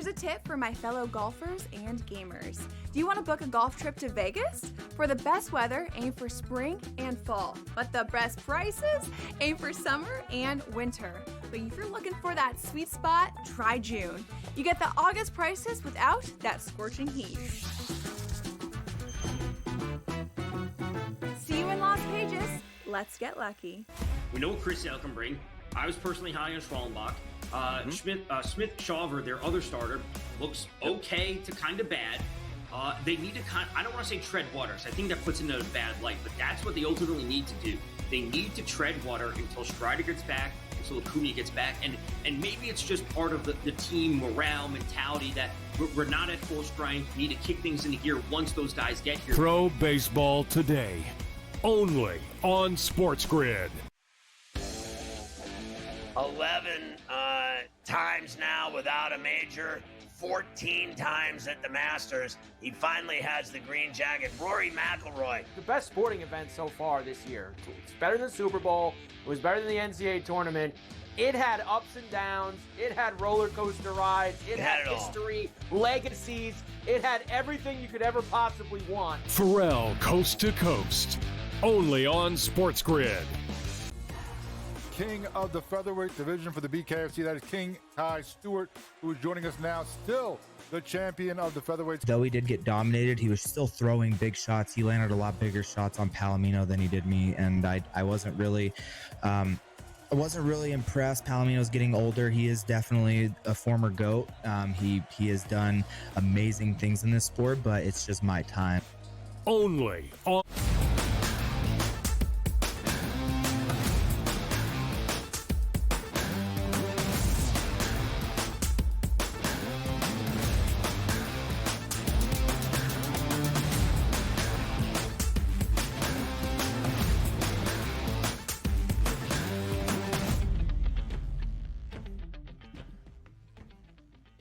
a tip for my fellow golfers and gamers. Do you want to book a golf trip to Vegas? For the best weather, aim for spring and fall. But the best prices, aim for summer and winter. But if you're looking for that sweet spot, try June. You get the August prices without that scorching heat. See you in Las Vegas. Let's get lucky. We know what Chris Sale can bring. I was personally high on Schwallenbach. Smith Shawver, their other starter, looks okay to kind of bad. They need to I don't want to say tread waters. I think that puts it in a bad light, but that's what they ultimately need to do. They need to tread water until Strider gets back, until Acuna gets back, and maybe it's just part of the team morale mentality that we're not at full strength. We need to kick things into gear once those guys get here. Pro Baseball Today, only on SportsGrid. 11 times now without a major, 14 times at the Masters. He finally has the green jacket. Rory McIlroy. The best sporting event so far this year. It's better than Super Bowl. It was better than the NCAA tournament. It had ups and downs. It had roller coaster rides. It had history, legacies. It had everything you could ever possibly want. Pharrell, Coast to Coast, only on SportsGrid. King of the featherweight division for the BKFC. That is King Ty Stewart, who is joining us now, still the champion of the featherweights. Though he did get dominated, he was still throwing big shots. He landed a lot bigger shots on Palomino than he did me, and I wasn't really impressed. Palomino's getting older. He is definitely a former GOAT. He has done amazing things in this sport, but it's just my time. Only on...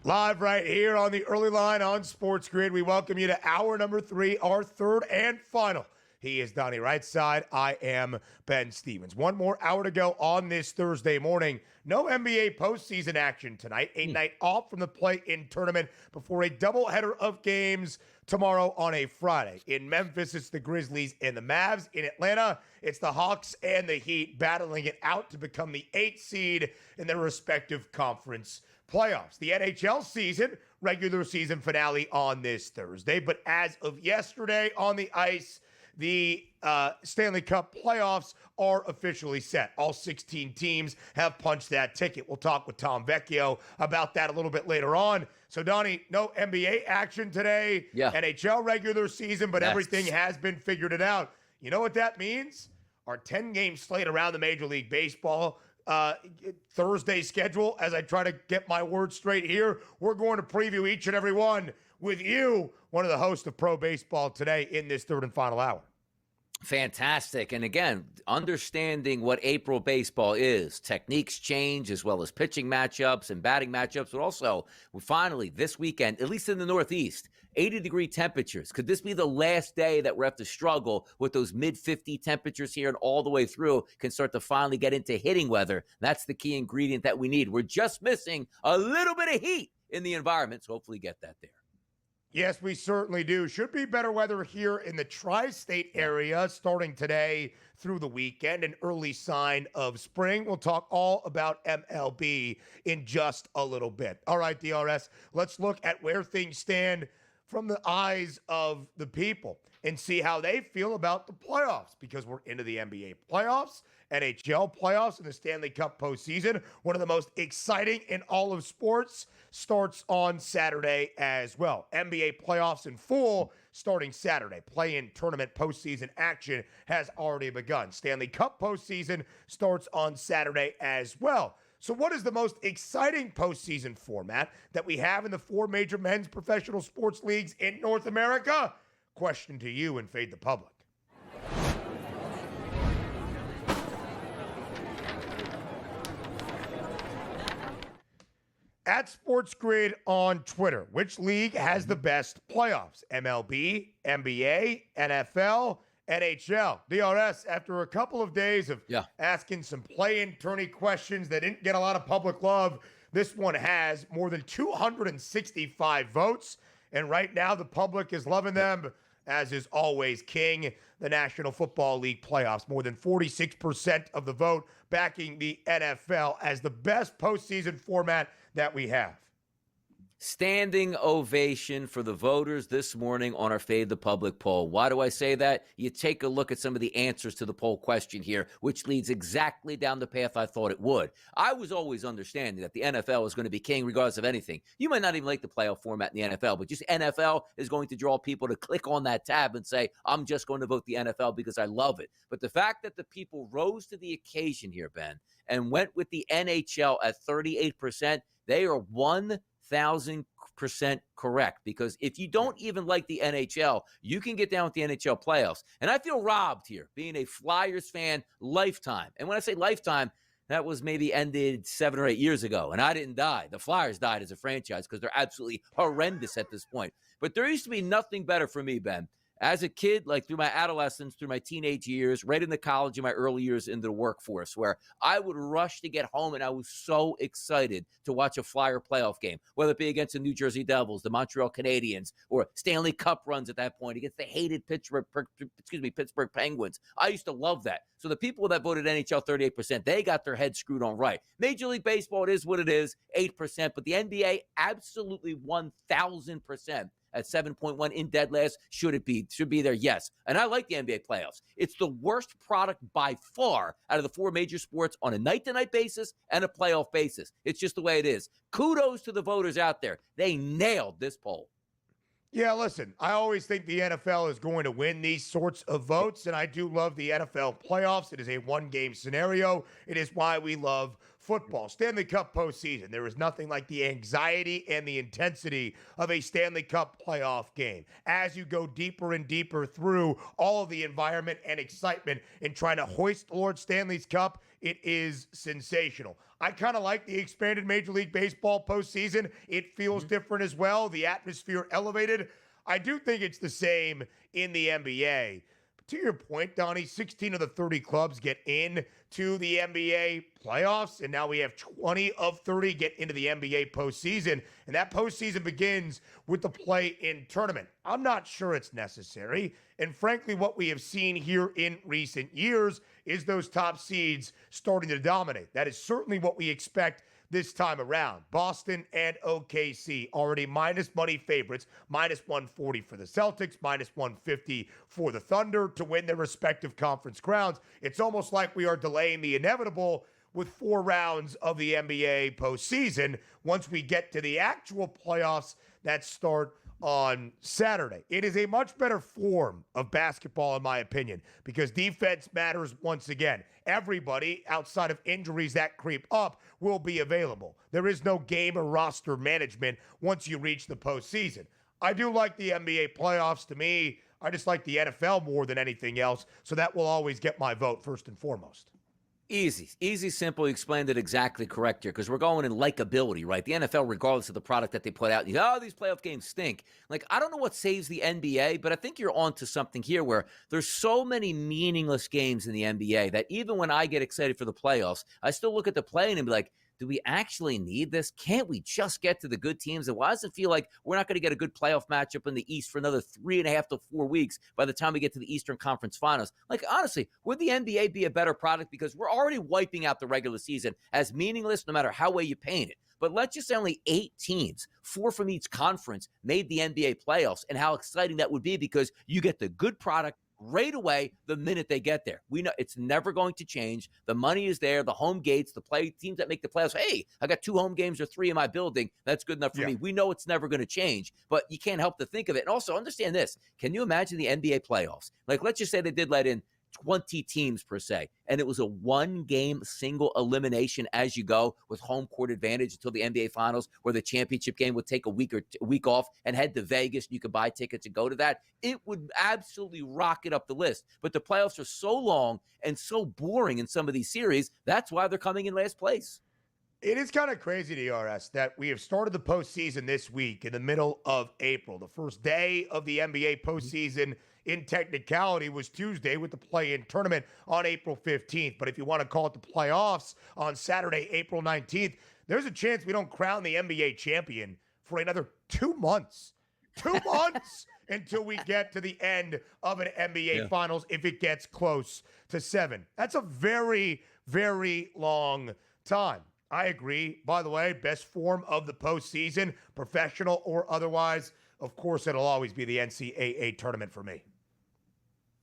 Live right here on the early line on SportsGrid. We welcome you to hour number 3, our third and final. He is Donnie Rightside. I am Ben Stevens. One more hour to go on this Thursday morning. No NBA postseason action tonight. A night off from the play-in tournament before a doubleheader of games tomorrow on a Friday. In Memphis, it's the Grizzlies and the Mavs. In Atlanta, it's the Hawks and the Heat battling it out to become the 8th seed in their respective conference playoffs. The NHL season, regular season finale on this Thursday. But as of yesterday on the ice, the Stanley Cup playoffs are officially set. All 16 teams have punched that ticket. We'll talk with Tom Vecchio about that a little bit later on. So, Donnie, no NBA action today. Yeah. NHL regular season, but everything has been figured out. You know what that means? Our 10-game slate around the Major League Baseball Thursday schedule, as I try to get my words straight here, we're going to preview each and every one with you, one of the hosts of Pro Baseball Today, in this third and final hour. Fantastic. And again, understanding what April baseball is. Techniques change as well as pitching matchups and batting matchups. But also, we finally, this weekend, at least in the Northeast, 80-degree temperatures. Could this be the last day that we have to struggle with those mid-50 temperatures here and all the way through can start to finally get into hitting weather? That's the key ingredient that we need. We're just missing a little bit of heat in the environment, so hopefully get that there. Yes, we certainly do. Should be better weather here in the tri-state area starting today through the weekend, an early sign of spring. We'll talk all about MLB in just a little bit. All right, DRS, let's look at where things stand from the eyes of the people and see how they feel about the playoffs, because we're into the NBA playoffs, NHL playoffs, and the Stanley Cup postseason. One of the most exciting in all of sports starts on Saturday as well. NBA playoffs in full starting Saturday. Play-in tournament postseason action has already begun. Stanley Cup postseason starts on Saturday as well. So what is the most exciting postseason format that we have in the 4 major men's professional sports leagues in North America? Question to you and Fade the Public. At SportsGrid on Twitter, which league has the best playoffs? MLB, NBA, NFL, NHL. DRS, after a couple of days of asking some play-in tourney questions that didn't get a lot of public love, This one has more than 265 votes. And right now, the public is loving them, as is always King, the National Football League playoffs. More than 46% of the vote backing the NFL as the best postseason format that we have. Standing ovation for the voters this morning on our Fade the Public poll. Why do I say that? You take a look at some of the answers to the poll question here, which leads exactly down the path I thought it would. I was always understanding that the NFL is going to be king regardless of anything. You might not even like the playoff format in the NFL, but just NFL is going to draw people to click on that tab and say, I'm just going to vote the NFL because I love it. But the fact that the people rose to the occasion here, Ben, and went with the NHL at 38%, they are 1,000% correct, because if you don't even like the NHL, you can get down with the NHL playoffs. And I feel robbed here, being a Flyers fan lifetime. And when I say lifetime, that was maybe ended 7 or 8 years ago, and I didn't die. The Flyers died as a franchise because they're absolutely horrendous at this point. But there used to be nothing better for me, Ben. As a kid, like through my adolescence, through my teenage years, right into college, in my early years into the workforce, where I would rush to get home and I was so excited to watch a Flyer playoff game, whether it be against the New Jersey Devils, the Montreal Canadiens, or Stanley Cup runs at that point against the hated Pittsburgh Penguins. I used to love that. So the people that voted NHL 38%, they got their heads screwed on right. Major League Baseball, it is what it is, 8%, but the NBA, absolutely 1,000%. At 7.1 in dead last, should be there? Yes. And I like the NBA playoffs. It's the worst product by far out of the 4 major sports on a night-to-night basis and a playoff basis. It's just the way it is. Kudos to the voters out there. They nailed this poll. Yeah, listen, I always think the NFL is going to win these sorts of votes, and I do love the NFL playoffs. It is a one-game scenario. It is why we love football. Stanley Cup postseason. There is nothing like the anxiety and the intensity of a Stanley Cup playoff game. As you go deeper and deeper through all of the environment and excitement in trying to hoist Lord Stanley's Cup, it is sensational. I kind of like the expanded Major League Baseball postseason. It feels different as well. The atmosphere elevated. I do think it's the same in the NBA. But to your point, Donnie, 16 of the 30 clubs get in to the NBA playoffs, and now we have 20 of 30 get into the NBA postseason, and that postseason begins with the play-in tournament. I'm not sure it's necessary, and frankly, what we have seen here in recent years is those top seeds starting to dominate. That is certainly what we expect this time around. Boston and OKC already minus money favorites, minus 140 for the Celtics, minus 150 for the Thunder to win their respective conference crowns. It's almost like we are delaying the inevitable with 4 rounds of the NBA postseason once we get to the actual playoffs that start on Saturday. It is a much better form of basketball, in my opinion, because defense matters once again. Everybody, outside of injuries that creep up, will be available. There is no game or roster management once you reach the postseason. I do like the NBA playoffs. To me, I just like the NFL more than anything else, so that will always get my vote first and foremost. Easy, simple. You explained it exactly correct here, because we're going in likability, right? The NFL, regardless of the product that they put out, these playoff games stink. Like, I don't know what saves the NBA, but I think you're onto something here where there's so many meaningless games in the NBA that even when I get excited for the playoffs, I still look at the play-in and be like, do we actually need this? Can't we just get to the good teams? And why does it feel like we're not going to get a good playoff matchup in the East for another 3.5 to 4 weeks by the time we get to the Eastern Conference Finals? Like, honestly, would the NBA be a better product? Because we're already wiping out the regular season as meaningless no matter how way you paint it. But let's just say only 8 teams, 4 from each conference, made the NBA playoffs, and how exciting that would be, because you get the good product right away the minute they get there. We know it's never going to change. The money is there, the home gates, the play teams that make the playoffs. Hey, I got 2 home games or 3 in my building. That's good enough for me. We know it's never going to change, but you can't help to think of it. And also understand this. Can you imagine the NBA playoffs? Like, let's just say they did let in 20 teams per se, and it was a 1-game single elimination as you go with home court advantage until the NBA Finals, where the championship game would take a week off and head to Vegas, and you could buy tickets and go to that. It would absolutely rocket up the list. But the playoffs are so long and so boring in some of these series. That's why they're coming in last place. It is kind of crazy, DRS, that we have started the postseason this week in the middle of April. The first day of the NBA postseason in technicality was Tuesday with the play-in tournament on April 15th. But if you want to call it the playoffs on Saturday, April 19th, there's a chance we don't crown the NBA champion for another 2 months. 2 months until we get to the end of an NBA Finals if it gets close to 7. That's a very, very long time. I agree. By the way, best form of the postseason, professional or otherwise, of course, it'll always be the NCAA tournament for me.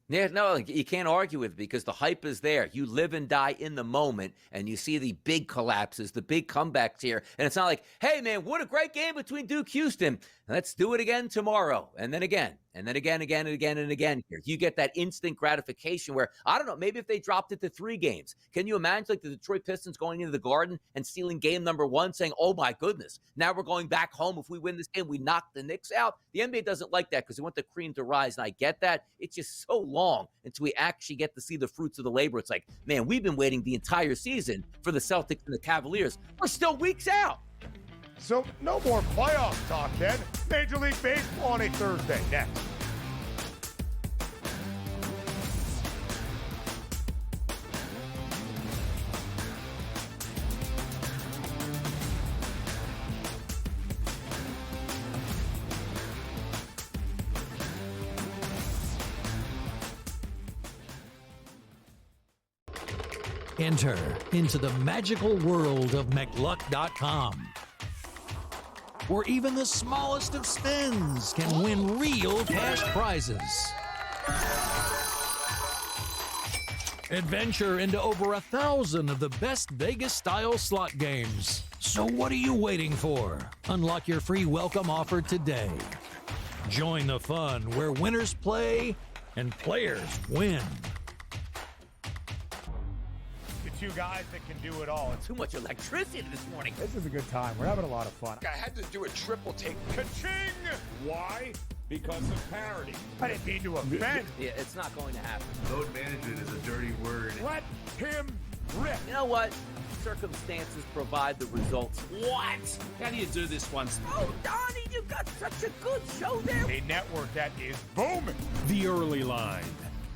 Yeah, no, you can't argue with it because the hype is there. You live and die in the moment, and you see the big collapses, the big comebacks here. And it's not like, hey, man, what a great game between Duke Houston. Let's do it again tomorrow. And then again, and then again and again here. You get that instant gratification where, I don't know, maybe if they dropped it to 3 games. Can you imagine like the Detroit Pistons going into the Garden and stealing game number 1 saying, oh, my goodness, now we're going back home. If we win this game, we knock the Knicks out. The NBA doesn't like that because they want the cream to rise. And I get that. It's just so long until we actually get to see the fruits of the labor. It's like, man, we've been waiting the entire season for the Celtics and the Cavaliers. We're still weeks out. So no more playoff talk then. Major League Baseball on a Thursday. Next. Enter into the magical world of McLuck.com, where even the smallest of spins can win real cash prizes. Adventure into over 1,000 of the best Vegas-style slot games. So what are you waiting for? Unlock your free welcome offer today. Join the fun where winners play and players win. Two guys that can do it all. Too much electricity this morning. This is a good time. We're having a lot of fun. I had to do a triple take. Ka-ching! Why? Because of parity. I didn't mean to offend. Yeah, it's not going to happen. Load management is a dirty word. Let him rip. You know what? Circumstances provide the results. What? How do you do this once? Oh, Donnie, you got such a good show there. A network that is booming. The Early Line,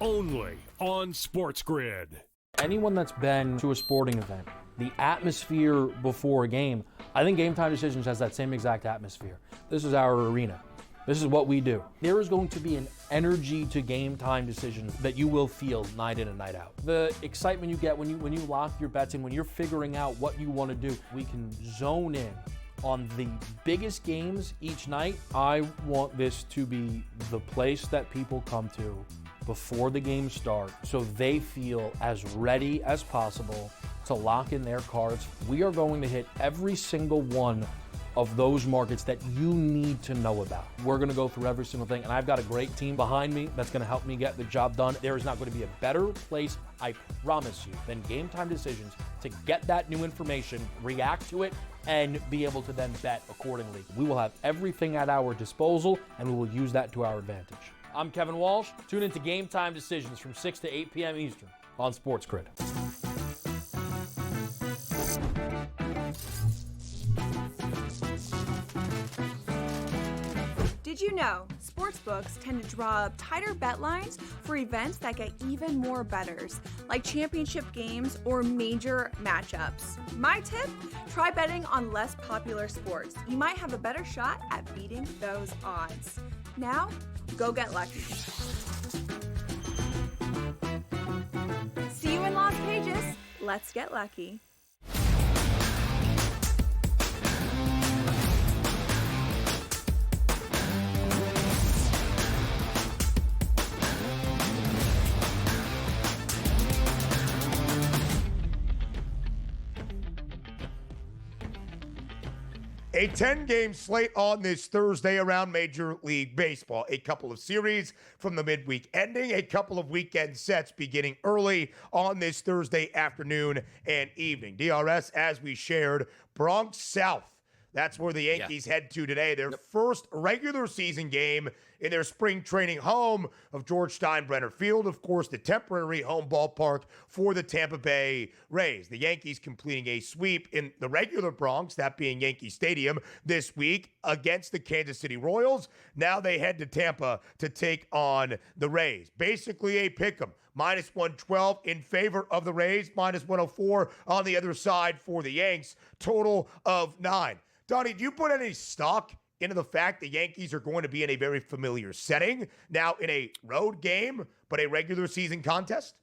only on SportsGrid. Anyone that's been to a sporting event, the atmosphere before a game, I think Game Time Decisions has that same exact atmosphere. This is our arena. This is what we do. There is going to be an energy to Game Time Decisions that you will feel night in and night out. The excitement you get when you lock your bets in, when you're figuring out what you want to do, we can zone in on the biggest games each night. I want this to be the place that people come to before the games start so they feel as ready as possible to lock in their cards. We are going to hit every single one of those markets that you need to know about. We're going to go through every single thing, and I've got a great team behind me that's going to help me get the job done. There is not going to be a better place, I promise you, than Game Time Decisions to get that new information, react to it, and be able to then bet accordingly. We will have everything at our disposal, and we will use that to our advantage. I'm Kevin Walsh. Tune into Game Time Decisions from 6 to 8 p.m. Eastern on SportsGrid. Did you know sportsbooks tend to draw up tighter bet lines for events that get even more bettors, like championship games or major matchups? My tip? Try betting on less popular sports. You might have a better shot at beating those odds. Now, go get lucky. See you in Las Vegas. Let's get lucky. A 10-game slate on this Thursday around Major League Baseball. A couple of series from the midweek ending, a couple of weekend sets beginning early on this Thursday afternoon and evening. DRS, as we shared, Bronx South. That's where the Yankees head to today. Their first regular season game in their spring training home of George Steinbrenner Field, of course, the temporary home ballpark for the Tampa Bay Rays. The Yankees completing a sweep in the regular Bronx, that being Yankee Stadium, this week against the Kansas City Royals. Now they head to Tampa to take on the Rays. Basically a pick'em. Minus 112 in favor of the Rays, minus 104 on the other side for the Yanks. Total of 9. Donnie, do you put any stock into the fact the Yankees are going to be in a very familiar setting, now in a road game, but a regular season contest?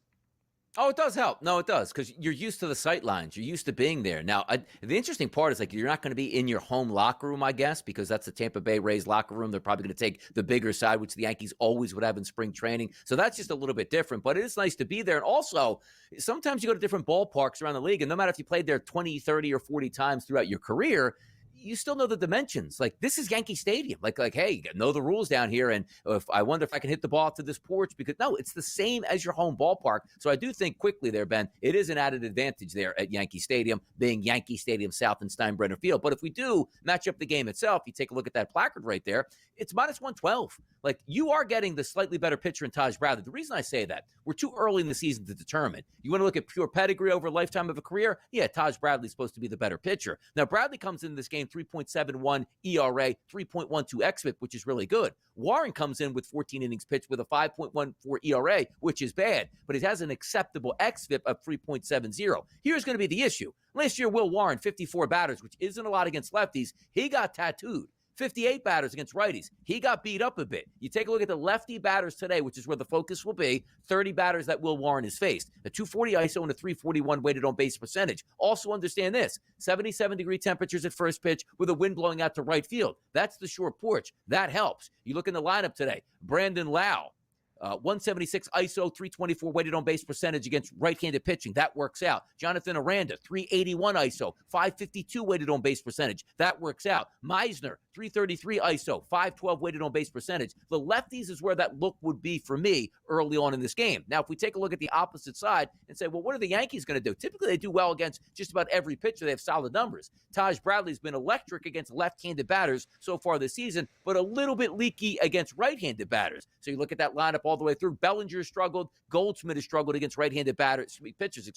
Oh, it does help. No, it does, because you're used to the sight lines. You're used to being there. Now, the interesting part is, like, you're not going to be in your home locker room, I guess, because that's the Tampa Bay Rays locker room. They're probably going to take the bigger side, which the Yankees always would have in spring training. So that's just a little bit different, but it is nice to be there. And also, sometimes you go to different ballparks around the league, and no matter if you played there 20, 30, or 40 times throughout your career, you still know the dimensions. Like, this is Yankee Stadium. Like, hey, you know the rules down here. And I wonder if I can hit the ball to this porch, because no, it's the same as your home ballpark. So I do think quickly there, Ben, it is an added advantage there at Yankee Stadium, being Yankee Stadium South and Steinbrenner Field. But if we do match up the game itself, you take a look at that placard right there, it's minus 112. Like, you are getting the slightly better pitcher in Taj Bradley. The reason I say that, we're too early in the season to determine. You want to look at pure pedigree over a lifetime of a career? Yeah, Taj Bradley's supposed to be the better pitcher. Now, Bradley comes in this game 3.71 ERA, 3.12 xFIP, which is really good. Warren comes in with 14 innings pitched with a 5.14 ERA, which is bad, but it has an acceptable xFIP of 3.70. Here's going to be the issue. Last year, Will Warren, 54 batters, which isn't a lot against lefties, he got tattooed. 58 batters against righties. He got beat up a bit. You take a look at the lefty batters today, which is where the focus will be, 30 batters that Will Warren has faced. A 240 ISO and a 341 weighted on base percentage. Also understand this, 77-degree temperatures at first pitch with a wind blowing out to right field. That's the short porch. That helps. You look in the lineup today, Brandon Lau, 176 ISO, 324 weighted on base percentage against right-handed pitching. That works out. Jonathan Aranda, 381 ISO, 552 weighted on base percentage. That works out. Meisner, 333 ISO, 512 weighted on base percentage. The lefties is where that look would be for me early on in this game. Now, if we take a look at the opposite side and say, well, what are the Yankees going to do? Typically, they do well against just about every pitcher. They have solid numbers. Taj Bradley's been electric against left-handed batters so far this season, but a little bit leaky against right-handed batters. So you look at that lineup all the way through. Bellinger struggled. Goldschmidt has struggled against right-handed pitchers,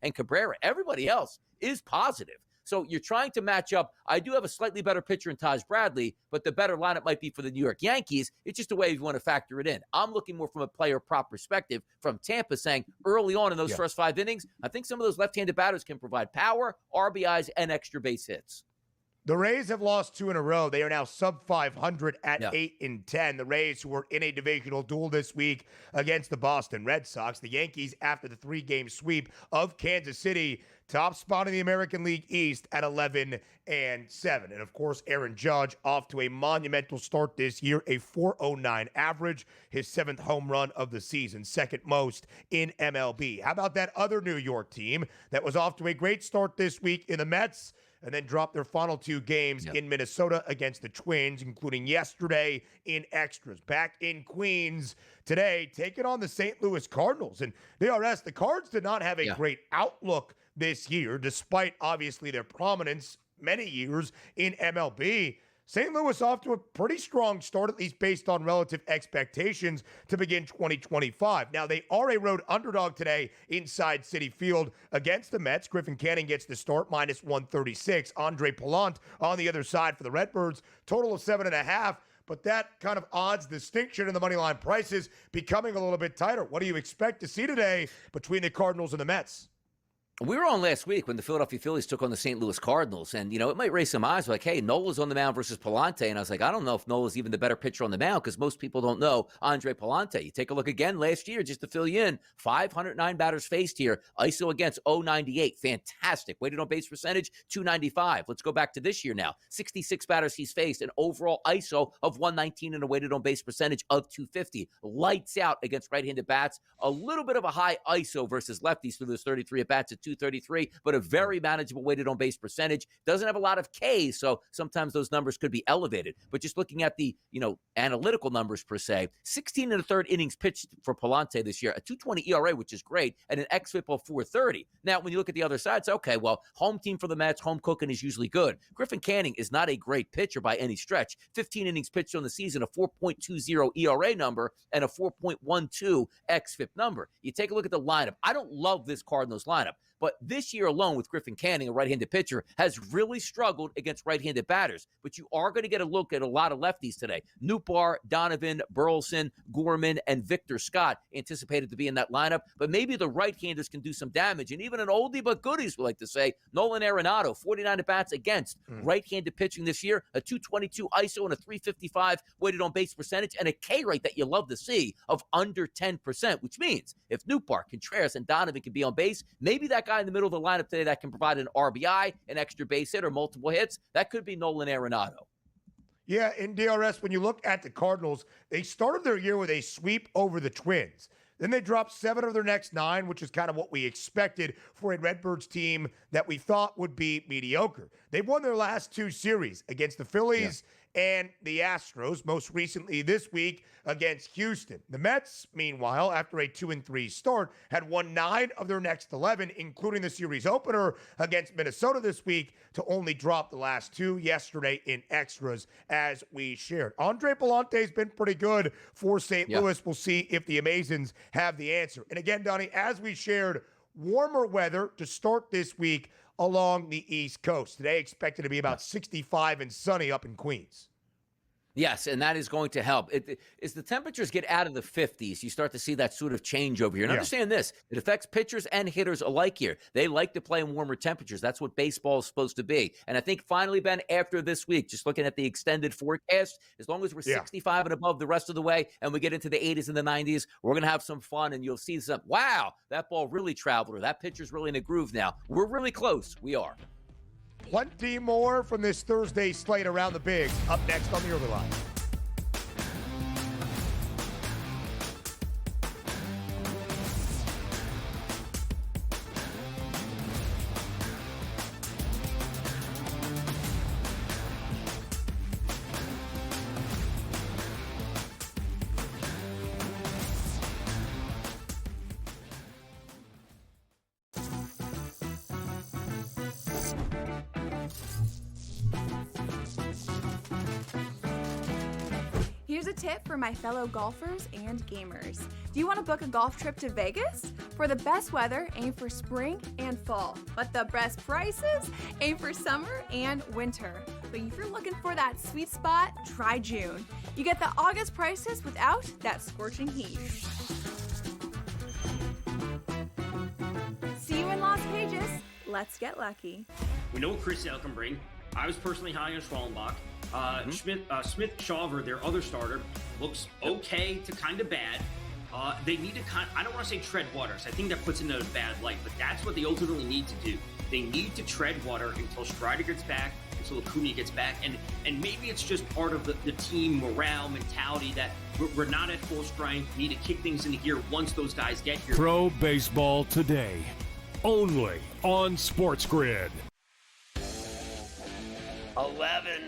and Cabrera. Everybody else is positive. So you're trying to match up. I do have a slightly better pitcher in Taj Bradley, but the better lineup might be for the New York Yankees. It's just a way you want to factor it in. I'm looking more from a player prop perspective from Tampa, saying early on in those first 5 innings, I think some of those left-handed batters can provide power, RBIs, and extra base hits. The Rays have lost 2 in a row. They are now sub 500 at 8-10. The Rays, who were in a divisional duel this week against the Boston Red Sox. The Yankees, after the 3-game sweep of Kansas City, top spot in the American League East at 11-7. And of course, Aaron Judge off to a monumental start this year, a 4.09 average, his 7th home run of the season, second most in MLB. How about that other New York team that was off to a great start this week in the Mets, and then dropped their final 2 games in Minnesota against the Twins, including yesterday in extras. Back in Queens today, taking on the St. Louis Cardinals. And DRS, the Cards did not have a great outlook this year, despite obviously their prominence many years in MLB. St. Louis off to a pretty strong start, at least based on relative expectations, to begin 2025. Now, they are a road underdog today inside Citi Field against the Mets. Griffin Canning gets the start, minus 136. Andre Pallant on the other side for the Redbirds, total of 7.5. But that kind of odds distinction in the money line prices becoming a little bit tighter. What do you expect to see today between the Cardinals and the Mets? We were on last week when the Philadelphia Phillies took on the St. Louis Cardinals, and, it might raise some eyes, like, hey, Nola's on the mound versus Palante, and I was like, I don't know if Nola's even the better pitcher on the mound, because most people don't know Andre Palante. You take a look again last year, just to fill you in, 509 batters faced here, ISO against 098, fantastic, weighted on base percentage, 295. Let's go back to this year now, 66 batters he's faced, an overall ISO of 119 and a weighted on base percentage of 250. Lights out against right-handed bats, a little bit of a high ISO versus lefties through those 33 at-bats at 233, but a very manageable weighted on base percentage. Doesn't have a lot of Ks, so sometimes those numbers could be elevated. But just looking at the, analytical numbers per se, 16 and a third innings pitched for Palante this year, a 2.20 ERA, which is great, and an xFIP of 4.30. Now, when you look at the other side, it's okay, well, home team for the Mets, home cooking is usually good. Griffin Canning is not a great pitcher by any stretch. 15 innings pitched on the season, a 4.20 ERA number, and a 4.12 xFIP number. You take a look at the lineup. I don't love this Cardinals lineup, but this year alone with Griffin Canning, a right-handed pitcher, has really struggled against right-handed batters. But you are going to get a look at a lot of lefties today. Nootbaar, Donovan, Burleson, Gorman, and Victor Scott anticipated to be in that lineup. But maybe the right-handers can do some damage. And even an oldie but goodies, we like to say, Nolan Arenado, 49 at-bats against right-handed pitching this year, a 222 ISO and a 355 weighted on base percentage, and a K rate that you love to see of under 10%, which means if Nootbaar, Contreras, and Donovan can be on base, maybe that guy in the middle of the lineup today that can provide an RBI, an extra base hit, or multiple hits, that could be Nolan Arenado. Yeah, in DRS, when you look at the Cardinals, they started their year with a sweep over the Twins. Then they dropped 7 of their next 9, which is kind of what we expected for a Redbirds team that we thought would be mediocre. They've won their last 2 series against the Phillies and the Astros, most recently this week against Houston. The Mets, meanwhile, after a 2-3 start, had won 9 of their next 11, including the series opener against Minnesota this week, to only drop the last 2 yesterday in extras, as we shared. Andre Palante's been pretty good for St. Louis. We'll see if the Amazons have the answer. And again, Donnie, as we shared, warmer weather to start this week along the East Coast. Today expected to be about 65 and sunny up in Queens. Yes, and that is going to help. As the temperatures get out of the 50s, you start to see that sort of change over here. And understand this, it affects pitchers and hitters alike here. They like to play in warmer temperatures. That's what baseball is supposed to be. And I think finally, Ben, after this week, just looking at the extended forecast, as long as we're 65 and above the rest of the way and we get into the 80s and the 90s, we're going to have some fun and you'll see some, wow, that ball really traveled, or that pitcher's really in a groove now. We're really close. We are. Plenty more from this Thursday slate around the Bigs up next on the Early Line. Here's a tip for my fellow golfers and gamers. Do you want to book a golf trip to Vegas? For the best weather, aim for spring and fall. But the best prices, aim for summer and winter. But if you're looking for that sweet spot, try June. You get the August prices without that scorching heat. See you in Las Vegas. Let's get lucky. We know what Chris Sale can bring. I was personally high on Schwallenbach. Smith Shawver, their other starter, looks okay to kind of bad. They need to I don't want to say tread waters. I think that puts it in a bad light, but that's what they ultimately need to do. They need to tread water until Strider gets back, until Acuna gets back, and maybe it's just part of the team morale mentality that we're not at full strength. We need to kick things into gear once those guys get here. Pro Baseball Today, only on SportsGrid. 11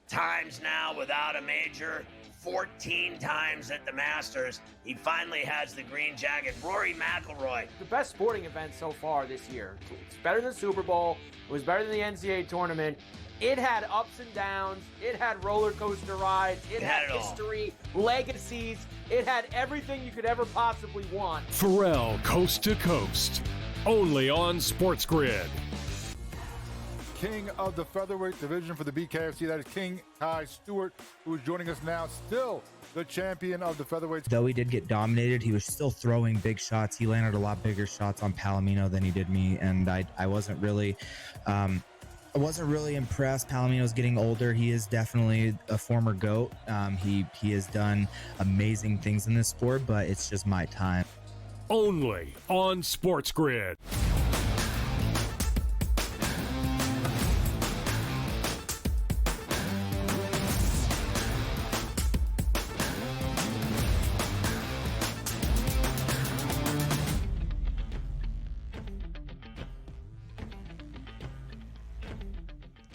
times now without a major, 14 times at the Masters. He finally has the green jacket. Rory McIlroy. The best sporting event so far this year. It's better than Super Bowl. It was better than the NCAA tournament. It had ups and downs. It had roller coaster rides. It had history, legacies. It had everything you could ever possibly want. Pharrell Coast to Coast, only on SportsGrid. King of the featherweight division for the BKFC. That is King Kai Stewart, who is joining us now, still the champion of the featherweights. Though he did get dominated, he was still throwing big shots. He landed a lot bigger shots on Palomino than he did me, and I wasn't really impressed. Palomino's getting older. He is definitely a former GOAT. He has done amazing things in this sport, but it's just my time. Only on SportsGrid.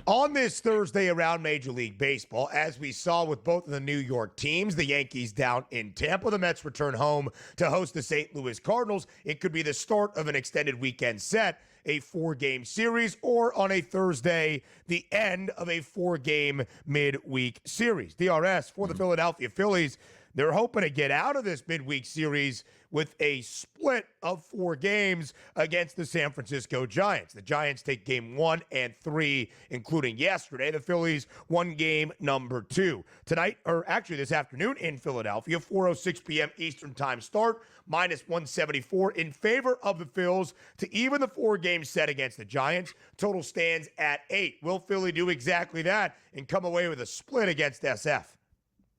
On this Thursday around Major League Baseball, as we saw with both of the New York teams, the Yankees down in Tampa, the Mets return home to host the St. Louis Cardinals. It could be the start of an extended weekend set, a 4-game series, or on a Thursday, the end of a 4-game midweek series. DRS for the Philadelphia Phillies, they're hoping to get out of this midweek series with a split of 4 games against the San Francisco Giants. The Giants take game 1 and 3, including yesterday. The Phillies won game number 2. Tonight, or actually this afternoon in Philadelphia, 4:06 p.m. Eastern time start, -174 in favor of the Phils to even the 4-game set against the Giants. Total stands at 8. Will Philly do exactly that and come away with a split against SF?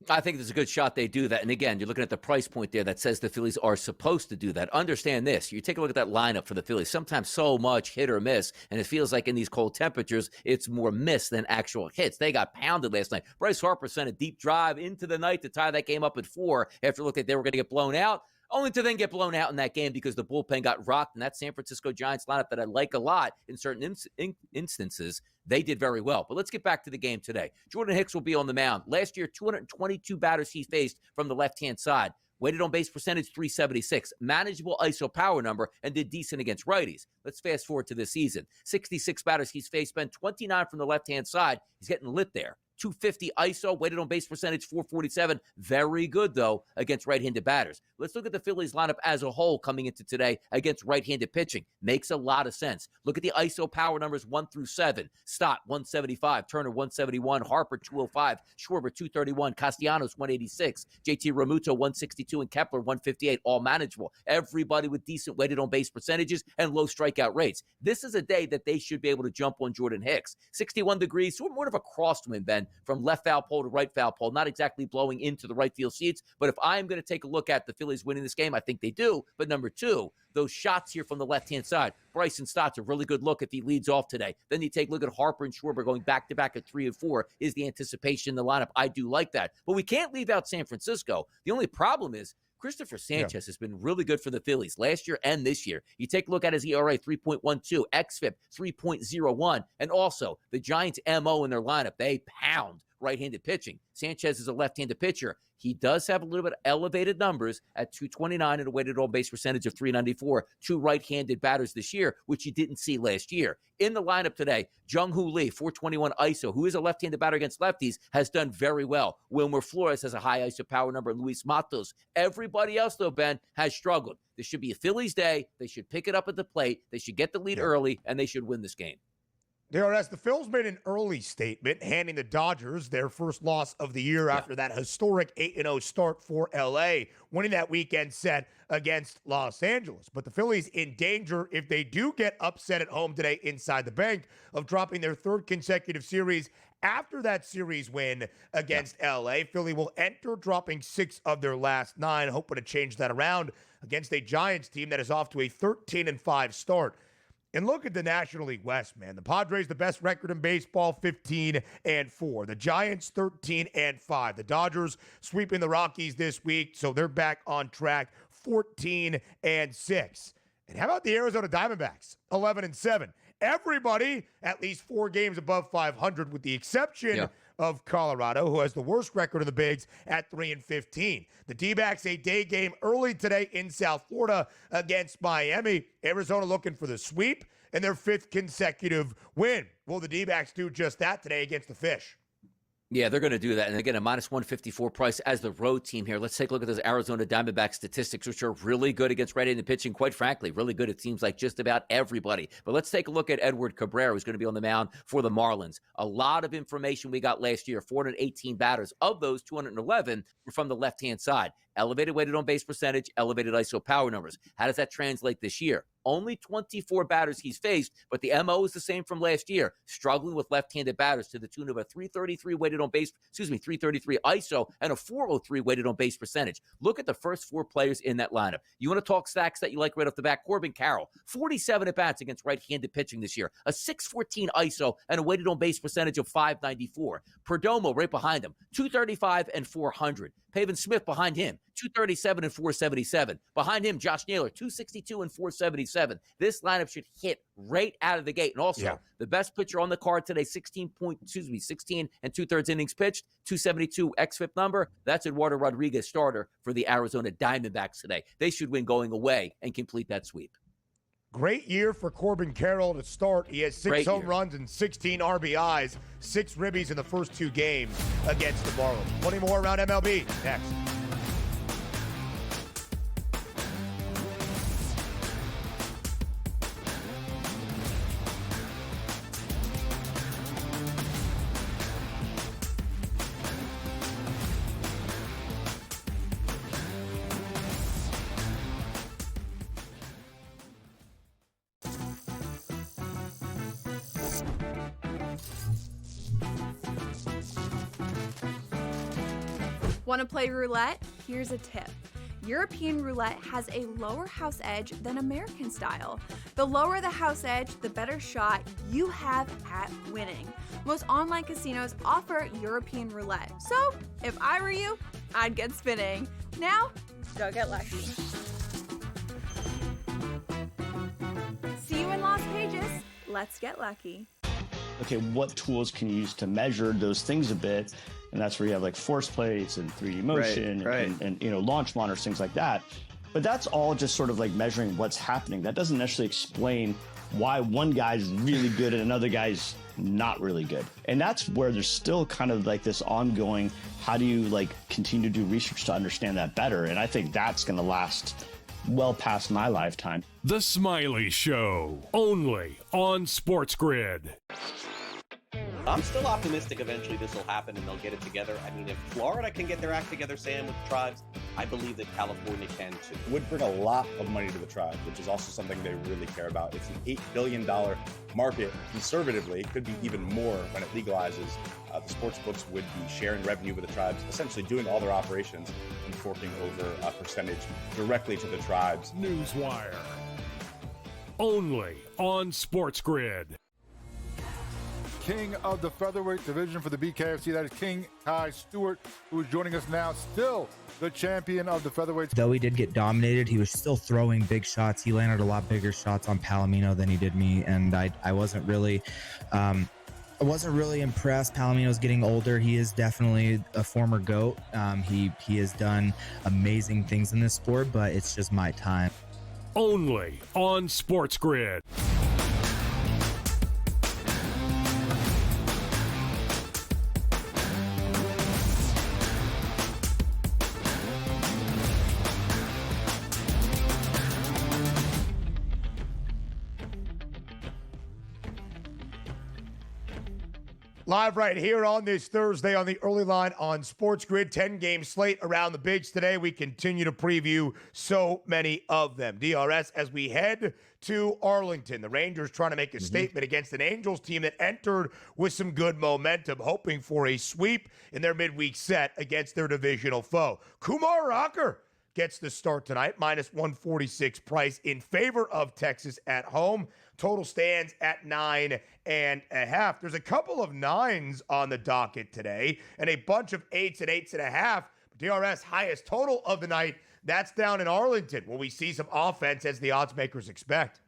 I think there's a good shot they do that. And again, you're looking at the price point there that says the Phillies are supposed to do that. Understand this. You take a look at that lineup for the Phillies. Sometimes so much hit or miss, and it feels like in these cold temperatures, it's more miss than actual hits. They got pounded last night. Bryce Harper sent a deep drive into the night to tie that game up at 4 after looking like they were going to get blown out. Only to then get blown out in that game because the bullpen got rocked. And that San Francisco Giants lineup that I like a lot in certain instances, they did very well. But let's get back to the game today. Jordan Hicks will be on the mound. Last year, 222 batters he faced from the left-hand side. Weighted on base percentage, 376. Manageable ISO power number, and did decent against righties. Let's fast forward to this season. 66 batters he's faced, spent 29 from the left-hand side. He's getting lit there. 250 ISO, weighted on base percentage, 447. Very good, though, against right-handed batters. Let's look at the Phillies lineup as a whole coming into today against right-handed pitching. Makes a lot of sense. Look at the ISO power numbers 1 through 7. Stott, 175. Turner, 171. Harper, 205. Schwarber, 231. Castellanos, 186. JT Realmuto, 162. And Kepler, 158. All manageable. Everybody with decent weighted on base percentages and low strikeout rates. This is a day that they should be able to jump on Jordan Hicks. 61 degrees, sort of more of a crosswind, Ben, from left foul pole to right foul pole, not exactly blowing into the right field seats. But if I'm going to take a look at the Phillies winning this game, I think they do. But number 2, those shots here from the left-hand side. Bryson Stott's a really good look if he leads off today. Then you take a look at Harper and Schwarber going back-to-back at 3 and 4 is the anticipation in the lineup. I do like that. But we can't leave out San Francisco. The only problem is Christopher Sanchez has been really good for the Phillies last year and this year. You take a look at his ERA, 3.12, xFIP, 3.01, and also the Giants' MO in their lineup. They pound right-handed pitching. Sanchez is a left-handed pitcher. He does have a little bit of elevated numbers at 229 and a weighted on-base percentage of 394. 2 right-handed batters this year, which you didn't see last year. In the lineup today, Jung-Hoo Lee, 421 ISO, who is a left-handed batter against lefties, has done very well. Wilmer Flores has a high ISO power number. Luis Matos. Everybody else, though, Ben, has struggled. This should be a Phillies day. They should pick it up at the plate. They should get the lead early, and they should win this game. DRS, the Phils made an early statement, handing the Dodgers their first loss of the year after that historic 8-0 start for L.A., winning that weekend set against Los Angeles. But the Phillies in danger if they do get upset at home today inside the bank of dropping their 3rd consecutive series after that series win against L.A. Philly will enter dropping 6 of their last 9, hoping to change that around against a Giants team that is off to a 13-5 start. And look at the National League West, man. The Padres, the best record in baseball, 15-4. The Giants, 13-5. The Dodgers sweeping the Rockies this week, so they're back on track, 14-6. And how about the Arizona Diamondbacks, 11-7? Everybody at least 4 games above 500, with the exception of Colorado, who has the worst record of the Bigs at 3-15. The D-backs a day game early today in South Florida against Miami. Arizona looking for the sweep and their 5th consecutive win. Will the D-backs do just that today against the Fish? Yeah, they're going to do that. And again, a -154 price as the road team here. Let's take a look at those Arizona Diamondback statistics, which are really good against right-handed pitching. Quite frankly, really good. It seems like just about everybody. But let's take a look at Edward Cabrera, who's going to be on the mound for the Marlins. A lot of information we got last year, 418 batters. Of those, 211 were from the left-hand side. Elevated weighted on base percentage, elevated ISO power numbers. How does that translate this year? Only 24 batters he's faced, but the MO is the same from last year, struggling with left-handed batters to the tune of a 333 weighted on base, 333 ISO and a 403 weighted on base percentage. Look at the first 4 players in that lineup. You want to talk stacks that you like right off the bat? Corbin Carroll, 47 at-bats against right-handed pitching this year, a 614 ISO and a weighted on base percentage of 594. Perdomo right behind him, 235 and 400. Pavin Smith behind him, 237 and 477. Behind him, Josh Naylor, 262 and 477. This lineup should hit right out of the gate. And also, the best pitcher on the card today, 16 and 2/3 innings pitched, 272 xFIP number. That's Eduardo Rodriguez, starter for the Arizona Diamondbacks today. They should win going away and complete that sweep. Great year for Corbin Carroll to start. He has 6 home runs and 16 RBIs, 6 ribbies in the first 2 games against the Marlins. 20 more around MLB next. Want to play roulette? Here's a tip. European roulette has a lower house edge than American style. The lower the house edge, the better shot you have at winning. Most online casinos offer European roulette. So, if I were you, I'd get spinning. Now, go get lucky. See you in Las Vegas. Let's get lucky. Okay, what tools can you use to measure those things a bit? And that's where you have like force plates and 3D motion and you know, launch monitors, things like that. But that's all just sort of like measuring what's happening. That doesn't necessarily explain why one guy's really good and another guy's not really good. And that's where there's still kind of like this ongoing, how do you like continue to do research to understand that better? And I think that's going to last well past my lifetime. The Smiley Show, only on SportsGrid. I'm still optimistic eventually this will happen and they'll get it together. I mean, if Florida can get their act together, Sam, with the tribes, I believe that California can too. Would bring a lot of money to the tribes, which is also something they really care about. It's an $8 billion market. Conservatively, it could be even more when it legalizes. The sports books would be sharing revenue with the tribes, essentially doing all their operations and forking over a percentage directly to the tribes. Newswire, only on SportsGrid. King of the featherweight division for the BKFC, that is King Kai Stewart, who is joining us now, still the champion of the featherweight. Though he did get dominated, he was still throwing big shots. He landed a lot bigger shots on Palomino than he did me, and I wasn't really impressed. Palomino's getting older. He is definitely a former GOAT. He has done amazing things in this sport, but it's just my time. Only on SportsGrid. Live right here on this Thursday on the early line on SportsGrid. 10-game slate around the bigs today. We continue to preview so many of them. DRS, as we head to Arlington, the Rangers trying to make a statement against an Angels team that entered with some good momentum, hoping for a sweep in their midweek set against their divisional foe. Kumar Rocker gets the start tonight, minus 146 price in favor of Texas at home. Total stands at 9.5. There's a couple of 9s on the docket today and a bunch of 8s and 8.5. DRS highest total of the night. That's down in Arlington. Will we see some offense as the odds makers expect?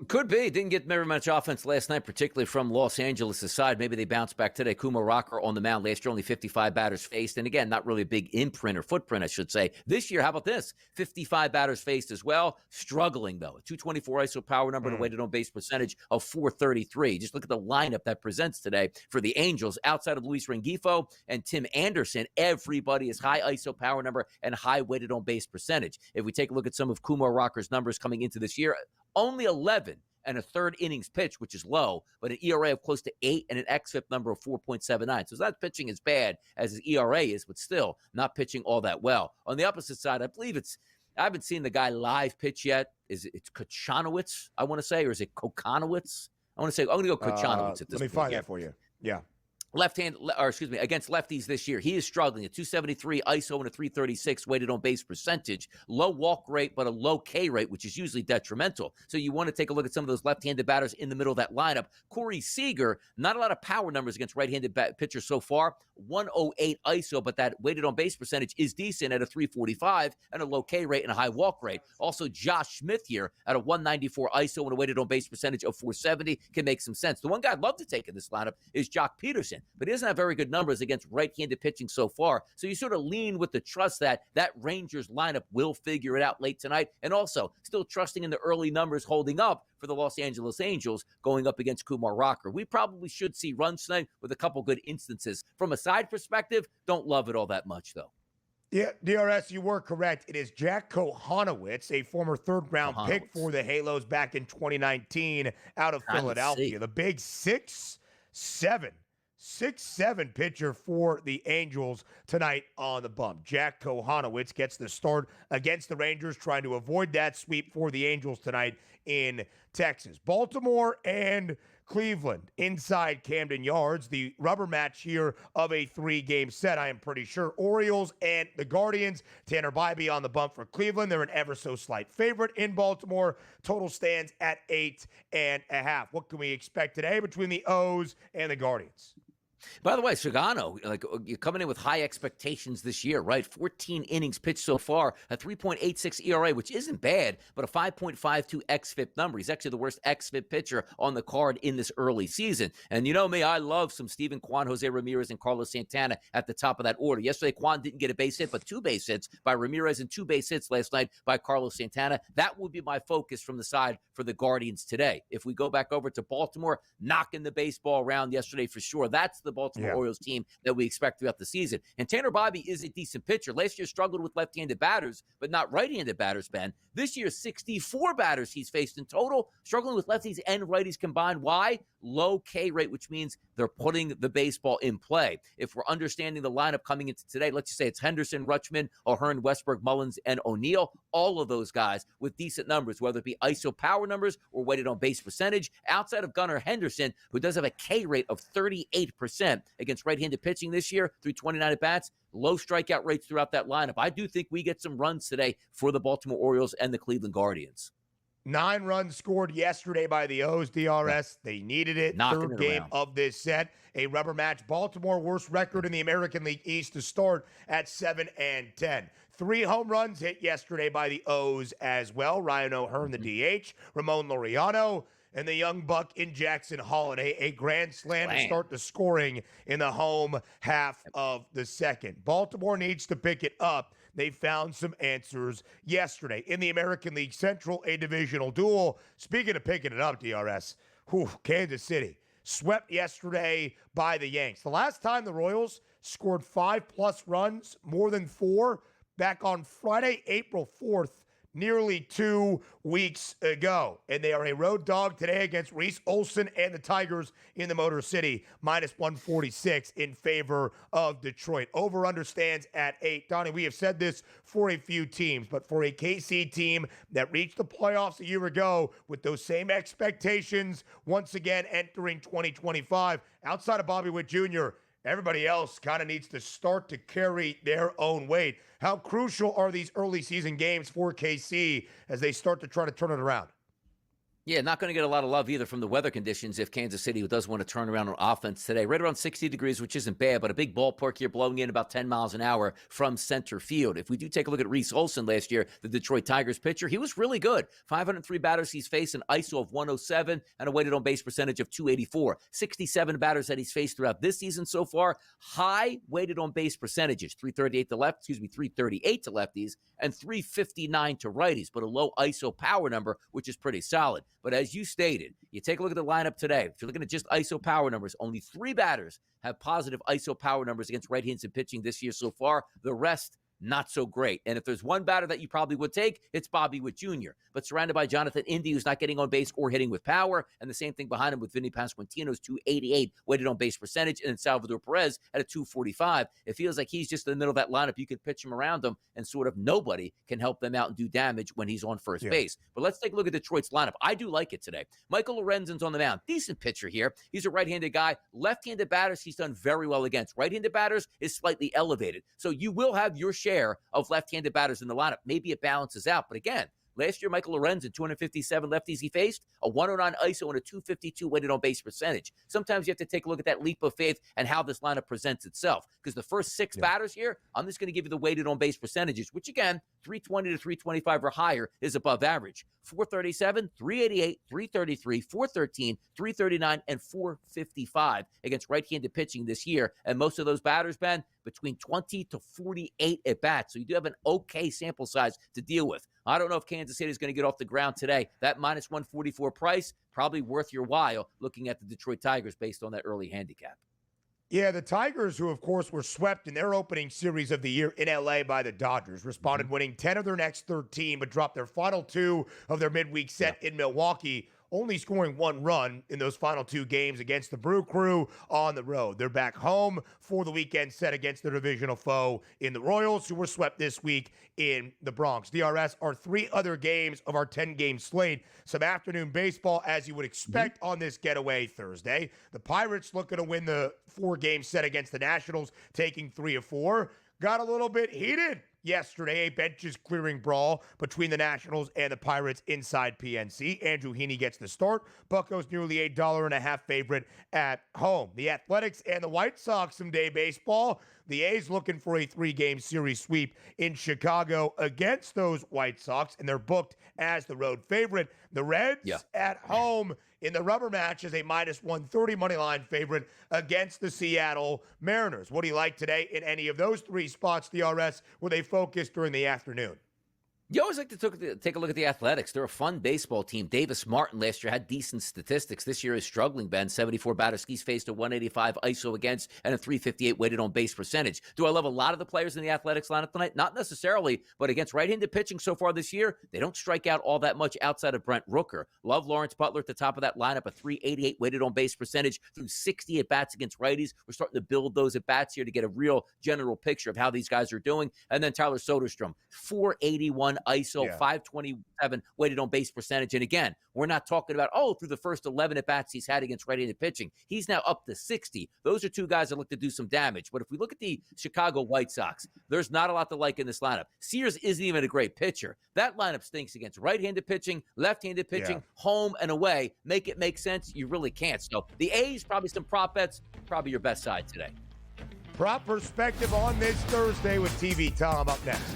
Could be. Didn't get very much offense last night, particularly from Los Angeles' side. Maybe they bounce back today. Kumar Rocker on the mound last year, only 55 batters faced. And again, not really a big imprint or footprint, I should say. This year, how about this? 55 batters faced as well. Struggling, though. 224 ISO power number and a weighted on base percentage of 433. Just look at the lineup that presents today for the Angels. Outside of Luis Rengifo and Tim Anderson, everybody is high ISO power number and high weighted on base percentage. If we take a look at some of Kumar Rocker's numbers coming into this year, only 11 and a third innings pitch, which is low, but an ERA of close to 8 and an xFIP number of 4.79. So it's not pitching as bad as his ERA is, but still not pitching all that well. On the opposite side, I believe I haven't seen the guy live pitch yet. It's Kochanowicz, I want to say, or is it Kokonowicz? I'm going to go Kochanowicz at this point. Let me find that for you. Yeah. against lefties this year. He is struggling. A 273 ISO and a 336 weighted on base percentage. Low walk rate, but a low K rate, which is usually detrimental. So you want to take a look at some of those left-handed batters in the middle of that lineup. Corey Seager, not a lot of power numbers against right-handed pitchers so far. 108 ISO, but that weighted on base percentage is decent at a 345 and a low K rate and a high walk rate. Also, Josh Smith here at a 194 ISO and a weighted on base percentage of 470 can make some sense. The one guy I'd love to take in this lineup is Jock Peterson, but he doesn't have very good numbers against right-handed pitching so far. So you sort of lean with the trust that Rangers lineup will figure it out late tonight, and also still trusting in the early numbers holding up for the Los Angeles Angels going up against Kumar Rocker. We probably should see runs tonight with a couple good instances. From a side perspective, don't love it all that much, though. Yeah, DRS, you were correct. It is Jack Kohanowitz, a former third-round pick for the Halos back in 2019 out of Philadelphia. The big 6'7" pitcher for the Angels tonight on the bump. Jack Kohanowitz gets the start against the Rangers, trying to avoid that sweep for the Angels tonight in Texas. Baltimore and Cleveland inside Camden Yards, the rubber match here of a 3-game set, I am pretty sure. Orioles and the Guardians. Tanner Bybee on the bump for Cleveland. They're an ever so slight favorite in Baltimore. Total stands at 8.5. What can we expect today between the O's and the Guardians? By the way, Sugano, you're coming in with high expectations this year, right? 14 innings pitched so far, a 3.86 ERA, which isn't bad, but a 5.52 xFIP number. He's actually the worst xFIP pitcher on the card in this early season. And you know me, I love some Steven Kwan, Jose Ramirez, and Carlos Santana at the top of that order. Yesterday, Kwan didn't get a base hit, but 2 base hits by Ramirez and 2 base hits last night by Carlos Santana. That would be my focus from the side for the Guardians today. If we go back over to Baltimore, knocking the baseball around yesterday for sure. That's the Baltimore Orioles team that we expect throughout the season. And Tanner Bybee is a decent pitcher. Last year struggled with left-handed batters, but not right-handed batters, Ben. This year, 64 batters he's faced in total, struggling with lefties and righties combined. Why? Low K rate, which means they're putting the baseball in play. If we're understanding the lineup coming into today, let's just say it's Henderson, Rutschman, O'Hearn, Westberg, Mullins, and O'Neill. All of those guys with decent numbers, whether it be ISO power numbers or weighted on base percentage. Outside of Gunnar Henderson, who does have a K rate of 38% against right-handed pitching this year through 29 at-bats, low strikeout rates throughout that lineup. I do think we get some runs today for the Baltimore Orioles and the Cleveland Guardians. 9 runs scored yesterday by the O's, DRS. They needed it. Third game of this set. A rubber match. Baltimore, worst record in the American League East to start at 7-10. 3 home runs hit yesterday by the O's as well. Ryan O'Hearn, the DH. Ramon Laureano. And the young buck in Jackson Holiday, a grand slam to start the scoring in the home half of the second. Baltimore needs to pick it up. They found some answers yesterday. In the American League Central, a divisional duel. Speaking of picking it up, DRS, Kansas City swept yesterday by the Yanks. The last time the Royals scored 5+ runs, more than 4, back on Friday, April 4th, nearly 2 weeks ago. And they are a road dog today against Reese Olson and the Tigers in the Motor City, -146 in favor of Detroit. Over-under stands at 8. Donnie, we have said this for a few teams, but for a KC team that reached the playoffs a year ago with those same expectations, once again entering 2025, outside of Bobby Witt Jr., everybody else kind of needs to start to carry their own weight. How crucial are these early season games for KC as they start to try to turn it around? Yeah, not going to get a lot of love either from the weather conditions if Kansas City does want to turn around on offense today. Right around 60 degrees, which isn't bad, but a big ballpark here blowing in about 10 miles an hour from center field. If we do take a look at Reese Olson last year, the Detroit Tigers pitcher, he was really good. 503 batters he's faced, an ISO of 107, and a weighted on base percentage of 284. 67 batters that he's faced throughout this season so far. High weighted on base percentages, 338 to lefties, and 359 to righties, but a low ISO power number, which is pretty solid. But as you stated, you take a look at the lineup today. If you're looking at just ISO power numbers, only 3 batters have positive ISO power numbers against right-handed pitching this year so far. The rest not so great. And if there's one batter that you probably would take, it's Bobby Witt Jr., but surrounded by Jonathan India, who's not getting on base or hitting with power, and the same thing behind him with Vinny Pasquantino's 288 weighted on base percentage, and then Salvador Perez at a 245. It feels like he's just in the middle of that lineup. You can pitch him around him, and sort of nobody can help them out and do damage when he's on first base. But let's take a look at Detroit's lineup. I do like it today. Michael Lorenzen's on the mound. Decent pitcher here. He's a right-handed guy. Left-handed batters, he's done very well against. Right-handed batters is slightly elevated. So you will have your share of left-handed batters in the lineup. Maybe it balances out. But again, last year, Michael Lorenzen, 257 lefties he faced, a 109 ISO and a 252 weighted on base percentage. Sometimes you have to take a look at that leap of faith and how this lineup presents itself. Because the first 6 batters here, I'm just going to give you the weighted on base percentages, which again, 320 to 325 or higher is above average. 437, 388, 333, 413, 339, and 455 against right-handed pitching this year. And most of those batters, Ben, between 20 to 48 at bats. So you do have an okay sample size to deal with. I don't know if Kansas City is going to get off the ground today. That minus 144 price, probably worth your while looking at the Detroit Tigers based on that early handicap. Yeah, the Tigers, who, of course, were swept in their opening series of the year in L.A. by the Dodgers, responded winning 10 of their next 13, but dropped their final 2 of their midweek set in Milwaukee, only scoring 1 run in those final 2 games against the Brew Crew on the road. They're back home for the weekend set against their divisional foe in the Royals, who were swept this week in the Bronx. DRS are 3 other games of our 10-game slate. Some afternoon baseball, as you would expect on this getaway Thursday. The Pirates looking to win the 4-game set against the Nationals, taking 3 of 4. Got a little bit heated yesterday, a benches clearing brawl between the Nationals and the Pirates inside PNC. Andrew Heaney gets the start. Bucco's nearly a $1.50 favorite at home. The Athletics and the White Sox some day baseball. The A's looking for a 3-game series sweep in Chicago against those White Sox, and they're booked as the road favorite. The Reds at home in the rubber match as a minus 130 money line favorite against the Seattle Mariners. What do you like today in any of those 3 spots, DRS, where they focus during the afternoon? You always like to take a look at the Athletics. They're a fun baseball team. Davis Martin last year had decent statistics. This year is struggling, Ben. 74 batters. He's faced a 185 ISO against and a 358 weighted on base percentage. Do I love a lot of the players in the Athletics lineup tonight? Not necessarily, but against right-handed pitching so far this year, they don't strike out all that much outside of Brent Rooker. Love Lawrence Butler at the top of that lineup, a 388 weighted on base percentage through 60 at-bats against righties. We're starting to build those at-bats here to get a real general picture of how these guys are doing. And then Tyler Soderstrom, 481 ISO, 527 weighted on base percentage. And again, we're not talking about, through the first 11 at-bats he's had against right-handed pitching. He's now up to 60. Those are 2 guys that look to do some damage. But if we look at the Chicago White Sox, there's not a lot to like in this lineup. Sears isn't even a great pitcher. That lineup stinks against right-handed pitching, left-handed pitching, home and away. Make it make sense? You really can't. So the A's, probably some prop bets, probably your best side today. Prop perspective on this Thursday with TV Tom up next.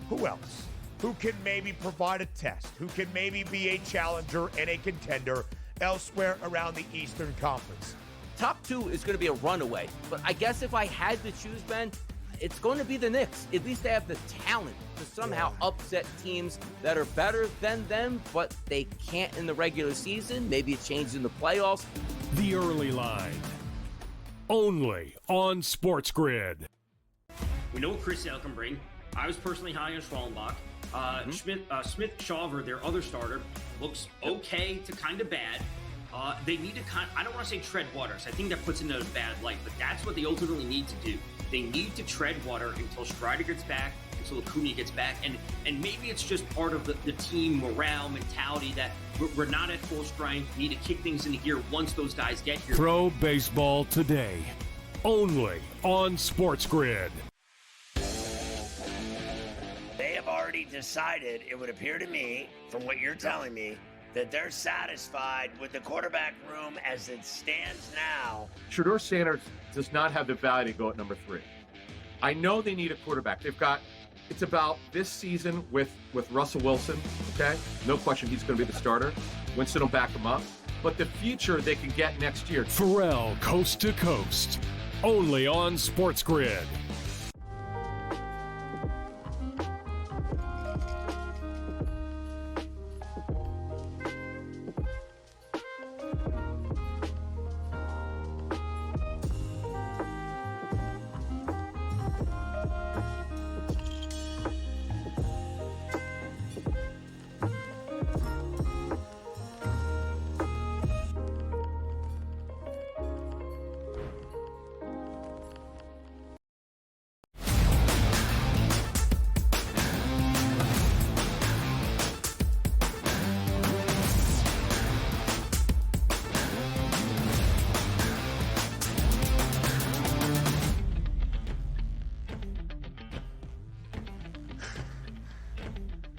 Who else? Who can maybe provide a test? Who can maybe be a challenger and a contender elsewhere around the Eastern Conference? Top 2 is going to be a runaway. But I guess if I had to choose, Ben, it's going to be the Knicks. At least they have the talent to somehow upset teams that are better than them, but they can't in the regular season. Maybe it changes in the playoffs. The Early Line. Only on SportsGrid. We know what Chris Sale can bring. I was personally high on Schwallenbach. Smith Shawver, their other starter, looks okay to kind of bad. They need to I don't want to say tread waters. I think that puts into a bad light, but that's what they ultimately need to do. They need to tread water until Strider gets back, until Acuna gets back, and maybe it's just part of the team morale mentality that we're not at full strength. We need to kick things into gear once those guys get here. Pro Baseball Today, only on SportsGrid. They have already decided, it would appear to me, from what you're telling me, that they're satisfied with the quarterback room as it stands now. Shedeur Sanders does not have the value to go at number 3. I know they need a quarterback. It's about this season with Russell Wilson, okay? No question he's going to be the starter. Winston will back them up. But the future they can get next year. Pharrell, Coast to Coast, only on SportsGrid.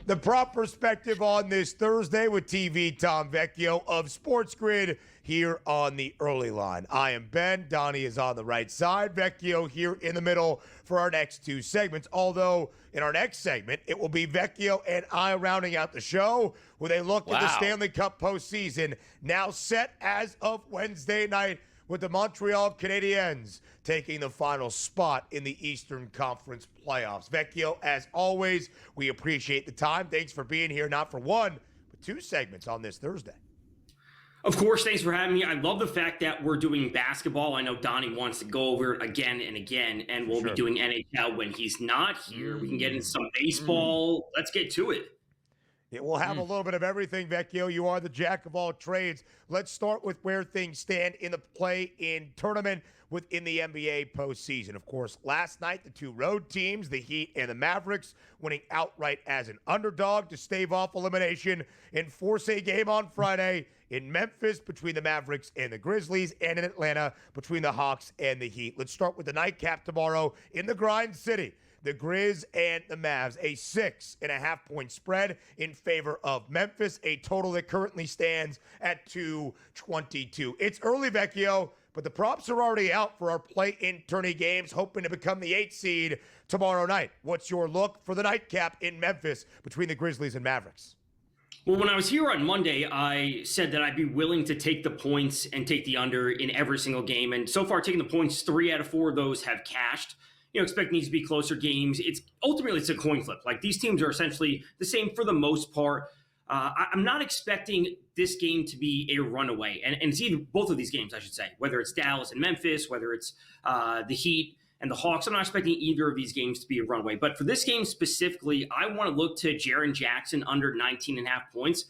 The prop perspective on this Thursday with TV Tom Vecchio of SportsGrid here on the early line. I am Ben. Donnie is on the right side. Vecchio here in the middle for our next two segments. Although in our next segment, it will be Vecchio and I rounding out the show with a look at the Stanley Cup postseason now set as of Wednesday night, with the Montreal Canadiens taking the final spot in the Eastern Conference playoffs. Vecchio, as always, we appreciate the time. Thanks for being here, not for one, but two segments on this Thursday. Of course, thanks for having me. I love the fact that we're doing basketball. I know Donnie wants to go over it again and again, and we'll be doing NHL when he's not here. We can get into some baseball. Let's get to it. It will have a little bit of everything, Vecchio. You are the jack of all trades. Let's start with where things stand in the play-in tournament within the NBA postseason. Of course, last night, the two road teams, the Heat and the Mavericks, winning outright as an underdog to stave off elimination and force a game on Friday in Memphis between the Mavericks and the Grizzlies, and in Atlanta between the Hawks and the Heat. Let's start with the nightcap tomorrow in the Grind City. The Grizz and the Mavs, a 6.5-point spread in favor of Memphis, a total that currently stands at 222. It's early, Vecchio, but the props are already out for our play-in tourney games, hoping to become the 8th seed tomorrow night. What's your look for the nightcap in Memphis between the Grizzlies and Mavericks? Well, when I was here on Monday, I said that I'd be willing to take the points and take the under in every single game. And so far, taking the points, 3 out of 4 of those have cashed. Expect these to be closer games. It's a coin flip. Like, these teams are essentially the same for the most part. I'm not expecting this game to be a runaway. And it's either both of these games, I should say, whether it's Dallas and Memphis, whether it's the Heat and the Hawks. I'm not expecting either of these games to be a runaway. But for this game specifically, I want to look to Jaren Jackson under 19.5 points.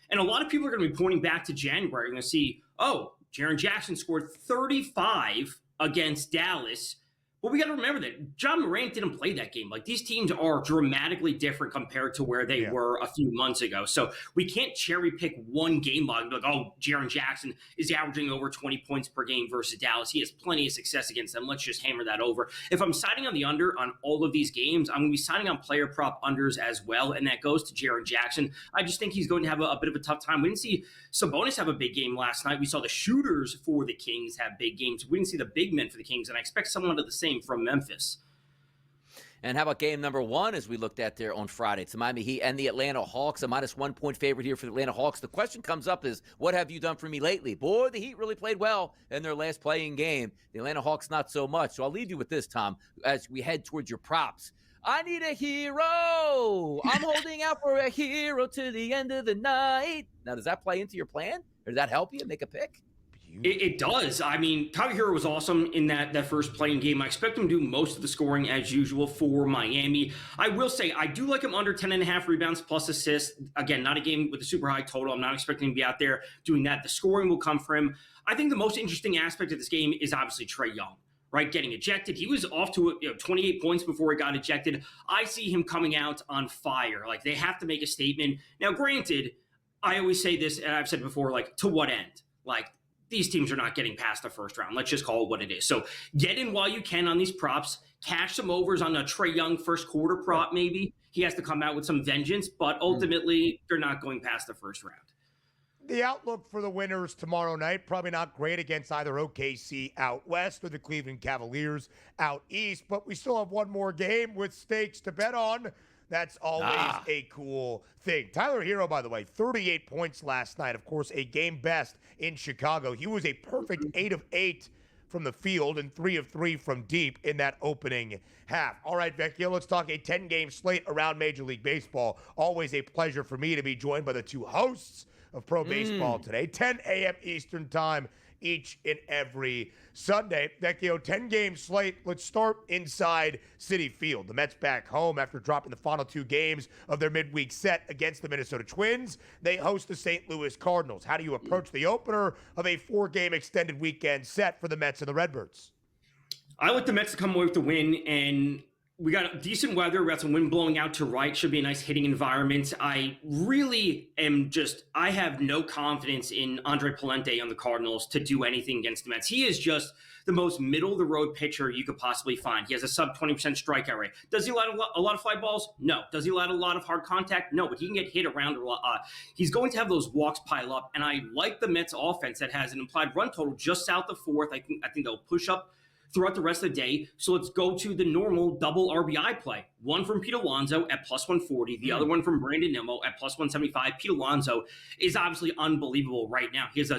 And a lot of people are going to be pointing back to January. You're going to see, Jaren Jackson scored 35 against Dallas. But we got to remember that John Morant didn't play that game. Like, these teams are dramatically different compared to where they were a few months ago. So we can't cherry pick one game log and be like, Jaren Jackson is averaging over 20 points per game versus Dallas. He has plenty of success against them. Let's just hammer that over. If I'm signing on the under on all of these games, I'm going to be signing on player prop unders as well. And that goes to Jaren Jackson. I just think he's going to have a bit of a tough time. We didn't see Sabonis have a big game last night. We saw the shooters for the Kings have big games. We didn't see the big men for the Kings. And I expect someone of the same from Memphis. And how about game number 1 as we looked at there on Friday? It's the Miami Heat and the Atlanta Hawks, a -1 point favorite here for the Atlanta Hawks. The question comes up is, what have you done for me lately? Boy, the Heat really played well in their last playing game. The Atlanta Hawks not so much. So I'll leave you with this, Tom, as we head towards your props. I need a hero. I'm holding out for a hero to the end of the night. Now, does that play into your plan? Or does that help you make a pick? It does. I mean, Tyler Hero was awesome in that first playing game. I expect him to do most of the scoring as usual for Miami. I will say I do like him under 10.5 rebounds plus assists. Again, not a game with a super high total. I'm not expecting him to be out there doing that. The scoring will come from him. I think the most interesting aspect of this game is obviously Trae Young, right? Getting ejected. He was off to 28 points before he got ejected. I see him coming out on fire. Like, they have to make a statement. Now, granted, I always say this, and I've said before, like, to what end? Like, these teams are not getting past the first round. Let's just call it what it is. So get in while you can on these props. Cash some overs on a Trae Young first quarter prop maybe. He has to come out with some vengeance, but ultimately they're not going past the first round. The outlook for the winners tomorrow night, probably not great against either OKC out west or the Cleveland Cavaliers out east, but we still have one more game with stakes to bet on. That's always a cool thing. Tyler Hero, by the way, 38 points last night. Of course, a game best in Chicago. He was a perfect 8 of 8 from the field and 3 of 3 from deep in that opening half. All right, Vecchio, let's talk a 10-game slate around Major League Baseball. Always a pleasure for me to be joined by the two hosts of Pro Baseball today, 10 a.m. Eastern Time each and every Sunday. Vecchio, 10-game slate. Let's start inside Citi Field. The Mets back home after dropping the final 2 games of their midweek set against the Minnesota Twins. They host the St. Louis Cardinals. How do you approach the opener of a 4-game extended weekend set for the Mets and the Redbirds? I like the Mets to come away with the win, and we got decent weather. We got some wind blowing out to right. Should be a nice hitting environment. I really am I have no confidence in Andre Palente on the Cardinals to do anything against the Mets. He is just the most middle-of-the-road pitcher you could possibly find. He has a sub-20% strikeout rate. Does he allow a lot of fly balls? No. Does he allow a lot of hard contact? No, but he can get hit around a lot. He's going to have those walks pile up, and I like the Mets offense that has an implied run total just south of 4th. I think they'll push up throughout the rest of the day. So let's go to the normal double RBI play. One from Pete Alonso at plus 140, the other one from Brandon Nimmo at plus 175. Pete Alonso is obviously unbelievable right now. He has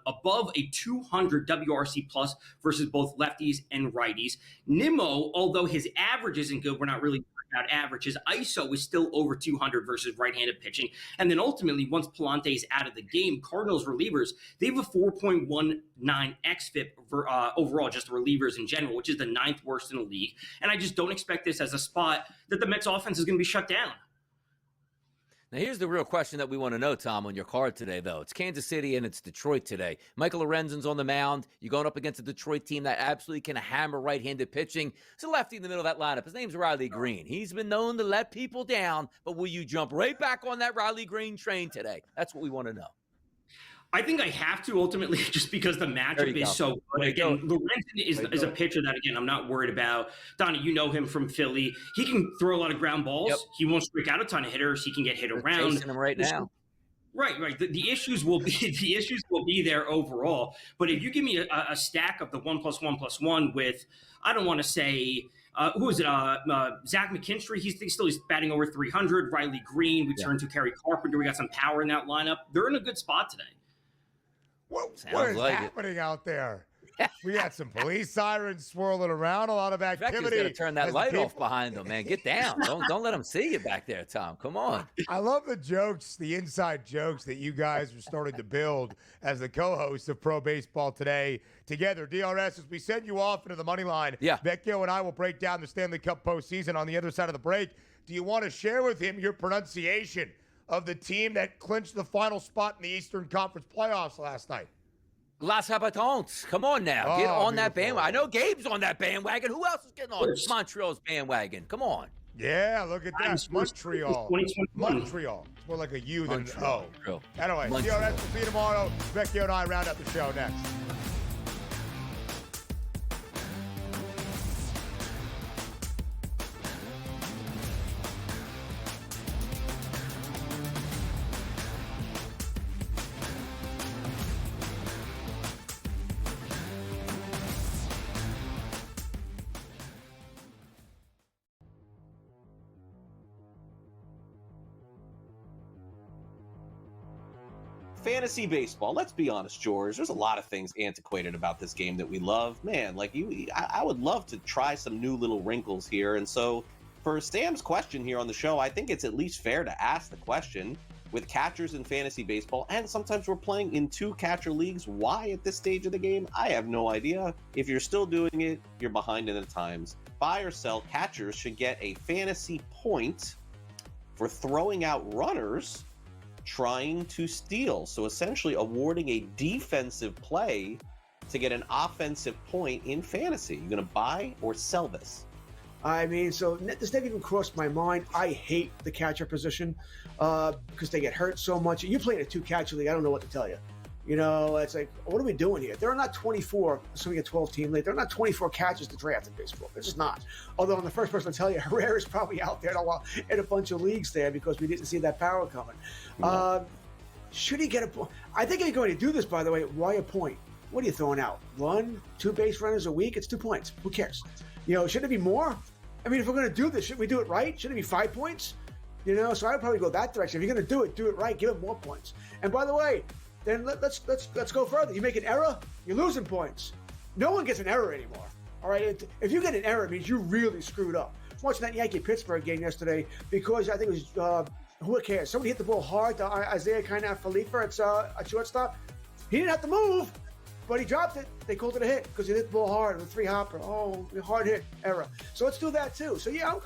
above a 200 WRC plus versus both lefties and righties. Nimmo, although his average isn't good, we're not really about average. His ISO is still over 200 versus right-handed pitching. And then ultimately, once Palante is out of the game, Cardinals relievers, they have a 4.19 xFIP for, overall, just the relievers in general, which is the 9th worst in the league. And I just don't expect this as a spot that the Mets offense is going to be shut down. Now, here's the real question that we want to know, Tom, on your card today, though. It's Kansas City and it's Detroit today. Michael Lorenzen's on the mound. You're going up against a Detroit team that absolutely can hammer right-handed pitching. It's a lefty in the middle of that lineup. His name's Riley Green. He's been known to let people down, but will you jump right back on that Riley Green train today? That's what we want to know. I think I have to ultimately just because the matchup is so good. Again, Lorenzen is a pitcher that, again, I'm not worried about. Donnie, you know him from Philly. He can throw a lot of ground balls. Yep. He won't strike out a ton of hitters. He can get hit around. Chasing him right now. Right. The issues will be there overall. But if you give me a stack of the 1+1+1 with, I don't want to say, who is it? Zach McKinstry. He's batting over 300. Riley Green. We turned to Kerry Carpenter. We got some power in that lineup. They're in a good spot today. What is happening out there? We got some police sirens swirling around, a lot of activity. Vecchio's got to turn that light off behind them, man. Get down. Don't let them see you back there, Tom. Come on. I love the jokes, the inside jokes that you guys are starting to build as the co-hosts of Pro Baseball Today together. DRS, as we send you off into the money line, Vecchio and I will break down the Stanley Cup postseason on the other side of the break. Do you want to share with him your pronunciation of the team that clinched the final spot in the Eastern Conference playoffs last night? Las Habitants. Come on now. Get on that bandwagon. I know Gabe's on that bandwagon. Who else is getting on Montreal's bandwagon? Come on. Yeah, look at that. Montreal. Montreal. It's more like a U than an O. Anyway, DRS will see you tomorrow. Vecchio and I round up the show next. Fantasy baseball. Let's be honest, George. There's a lot of things antiquated about this game that we love. Man, like I would love to try some new little wrinkles here. And so for Sam's question here on the show, I think it's at least fair to ask the question with catchers in fantasy baseball. And sometimes we're playing in 2 catcher leagues. Why at this stage of the game? I have no idea. If you're still doing it, you're behind in the times. Buy or sell, catchers should get a fantasy point for throwing out runners trying to steal. So essentially awarding a defensive play to get an offensive point in fantasy. You're going to buy or sell this? I mean, so this never even crossed my mind. I hate the catcher position because they get hurt so much. You play in a 2-catcher league, I don't know what to tell you. You know, it's like, what are we doing here? There are not 24, so we get 12-team league. There are not 24 catchers to draft in baseball. There's just not. Although I'm the first person to tell you, Herrera's probably out there in a bunch of leagues there because we didn't see that power coming. No. Should he get a point? I think you're going to do this, by the way. Why a point? What are you throwing out? 1, 2 base runners a week? It's 2 points. Who cares? You know, should it be more? I mean, if we're going to do this, shouldn't we do it right? Shouldn't it be 5 points? You know, so I'd probably go that direction. If you're going to do it right. Give it more points. And by the way, then let's go further. You make an error, you're losing points. No one gets an error anymore. All right, if you get an error, it means you really screwed up. I was watching that Yankee-Pittsburgh game yesterday because I think it was, who cares? Somebody hit the ball hard to Isaiah Khalifa at shortstop. He didn't have to move, but he dropped it. They called it a hit because he hit the ball hard with 3-hopper. Oh, hard hit, error. So let's do that too. So yeah, I'm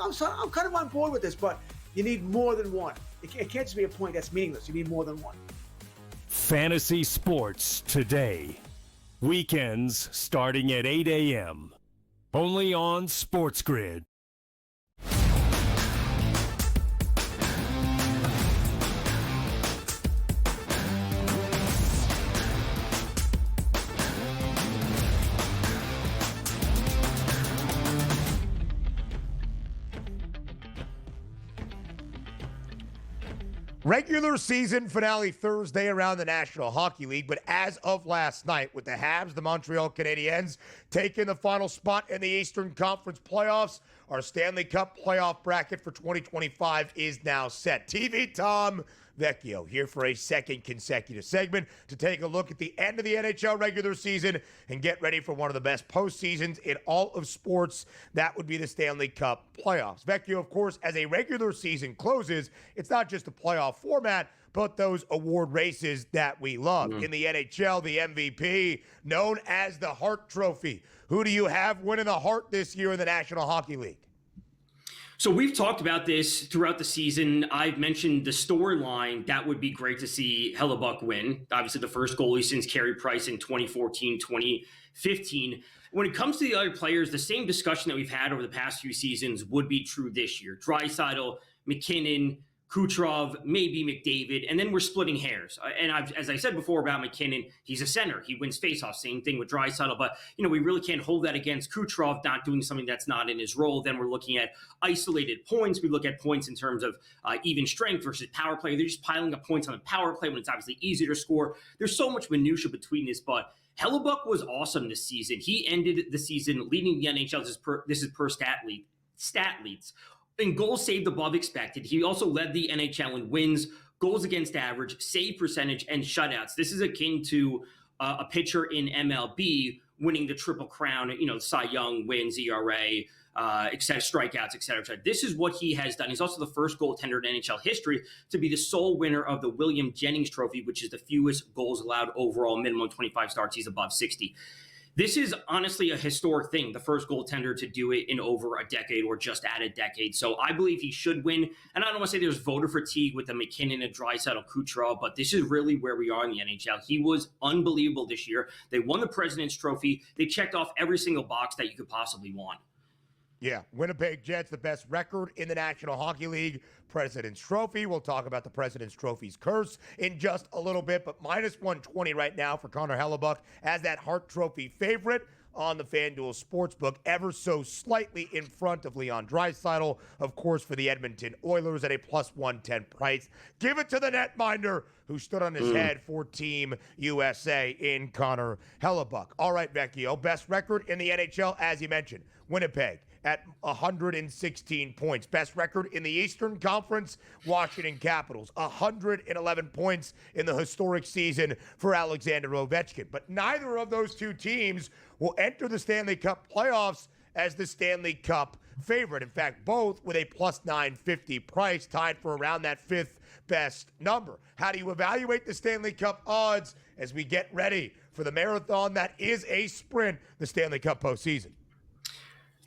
kind of on board with this, but you need more than one. It can't just be a point that's meaningless. You need more than one. Fantasy Sports Today. Weekends starting at 8 a.m. Only on SportsGrid. Regular season finale Thursday around the National Hockey League, but as of last night, with the Habs, the Montreal Canadiens, taking the final spot in the Eastern Conference playoffs, our Stanley Cup playoff bracket for 2025 is now set. TV Tom Vecchio here for a second consecutive segment to take a look at the end of the NHL regular season and get ready for one of the best postseasons in all of sports. That would be the Stanley Cup playoffs. Vecchio, of course, as a regular season closes, it's not just the playoff format, but those award races that we love. In the NHL, the MVP, known as the Hart Trophy. Who do you have winning the Hart this year in the National Hockey League? So we've talked about this throughout the season. I've mentioned the storyline. That would be great to see Hellebuck win. Obviously, the first goalie since Carey Price in 2014, 2015. When it comes to the other players, the same discussion that we've had over the past few seasons would be true this year. Draisaitl, McKinnon, Kucherov, maybe McDavid, and then we're splitting hairs. And as I said before about McKinnon, he's a center. He wins faceoffs. Same thing with Draisaitl. But, we really can't hold that against Kucherov not doing something that's not in his role. Then we're looking at isolated points. We look at points in terms of even strength versus power play. They're just piling up points on the power play when it's obviously easier to score. There's so much minutia between this, but Hellebuck was awesome this season. He ended the season leading the NHL. This is per stat leads. In goals saved above expected. He also led the NHL in wins, goals against average, save percentage, and shutouts. This is akin to a pitcher in MLB winning the Triple Crown, Cy Young, wins, ERA, strikeouts, et cetera. This is what he has done. He's also the first goaltender in NHL history to be the sole winner of the William Jennings Trophy, which is the fewest goals allowed overall, minimum 25 starts. He's above 60. This is honestly a historic thing, the first goaltender to do it in over a decade or just at a decade. So I believe he should win. And I don't want to say there's voter fatigue with the McKinnon and Draisaitl Kucherov, but this is really where we are in the NHL. He was unbelievable this year. They won the President's Trophy. They checked off every single box that you could possibly want. Yeah, Winnipeg Jets, the best record in the National Hockey League. President's Trophy. We'll talk about the President's Trophy's curse in just a little bit, but minus 120 right now for Connor Hellebuck as that Hart Trophy favorite on the FanDuel Sportsbook, ever so slightly in front of Leon Draisaitl, of course, for the Edmonton Oilers at a plus 110 price. Give it to the netminder who stood on his head for Team USA in Connor Hellebuck. All right, Vecchio, best record in the NHL, as you mentioned, Winnipeg at 116 points. Best record in the Eastern Conference, Washington Capitals. 111 points in the historic season for Alexander Ovechkin. But neither of those two teams will enter the Stanley Cup playoffs as the Stanley Cup favorite. In fact, both with a plus 950 price, tied for around that fifth best number. How do you evaluate the Stanley Cup odds as we get ready for the marathon that is a sprint, the Stanley Cup postseason?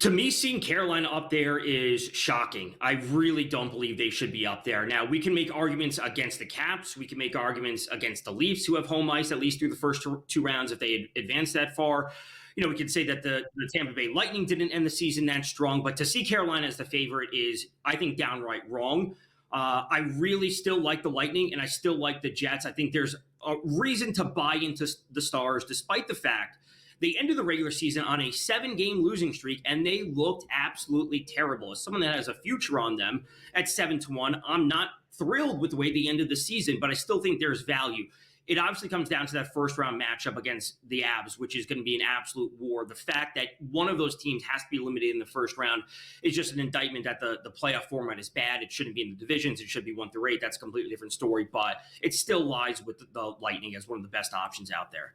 To me, seeing Carolina up there is shocking. I really don't believe they should be up there. Now, we can make arguments against the Caps. We can make arguments against the Leafs, who have home ice at least through the first two rounds if they advance that far. We could say that the Tampa Bay Lightning didn't end the season that strong, but to see Carolina as the favorite is, I think, downright wrong. I really still like the Lightning, and I still like the Jets. I think there's a reason to buy into the Stars, despite the fact they ended the regular season on a 7-game losing streak, and they looked absolutely terrible. As someone that has a future on them at 7-1, I'm not thrilled with the way they ended the season, but I still think there's value. it obviously comes down to that first round matchup against the Avs, which is going to be an absolute war. The fact that one of those teams has to be eliminated in the first round is just an indictment that the playoff format is bad. It shouldn't be in the divisions. It should be 1 through 8. That's a completely different story, but it still lies with the Lightning as one of the best options out there.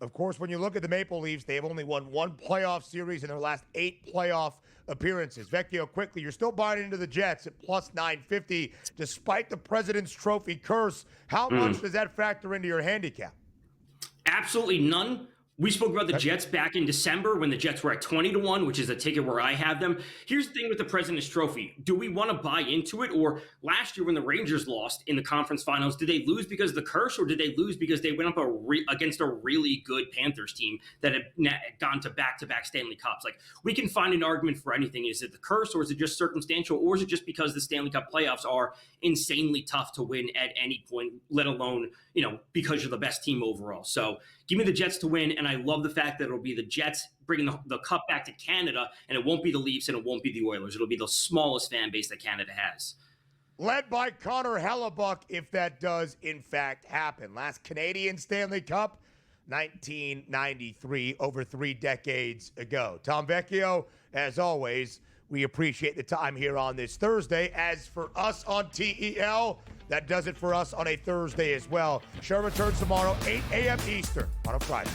Of course, when you look at the Maple Leafs, they've only won 1 playoff series in their last 8 playoff appearances. Vecchio, quickly, you're still buying into the Jets at plus 950, despite the President's Trophy curse. How much does that factor into your handicap? Absolutely none. We spoke about the Jets back in December when the Jets were at 20-1, which is a ticket where I have them. Here's the thing with the President's Trophy. Do we want to buy into it? Or last year when the Rangers lost in the conference finals, did they lose because of the curse, or did they lose because they went up against a really good Panthers team that had gone to back-to-back Stanley Cups? Like, we can find an argument for anything. Is it the curse, or is it just circumstantial, or is it just because the Stanley Cup playoffs are insanely tough to win at any point, let alone, because you're the best team overall? So give me the Jets to win, and I love the fact that it'll be the Jets bringing the cup back to Canada, and it won't be the Leafs and it won't be the Oilers. It'll be the smallest fan base that Canada has. Led by Connor Hellebuck, if that does, in fact, happen. Last Canadian Stanley Cup, 1993, over 3 decades ago. Tom Vecchio, as always, we appreciate the time here on this Thursday. As for us on TEL, that does it for us on a Thursday as well. Show returns tomorrow, 8 a.m. Eastern on a Friday.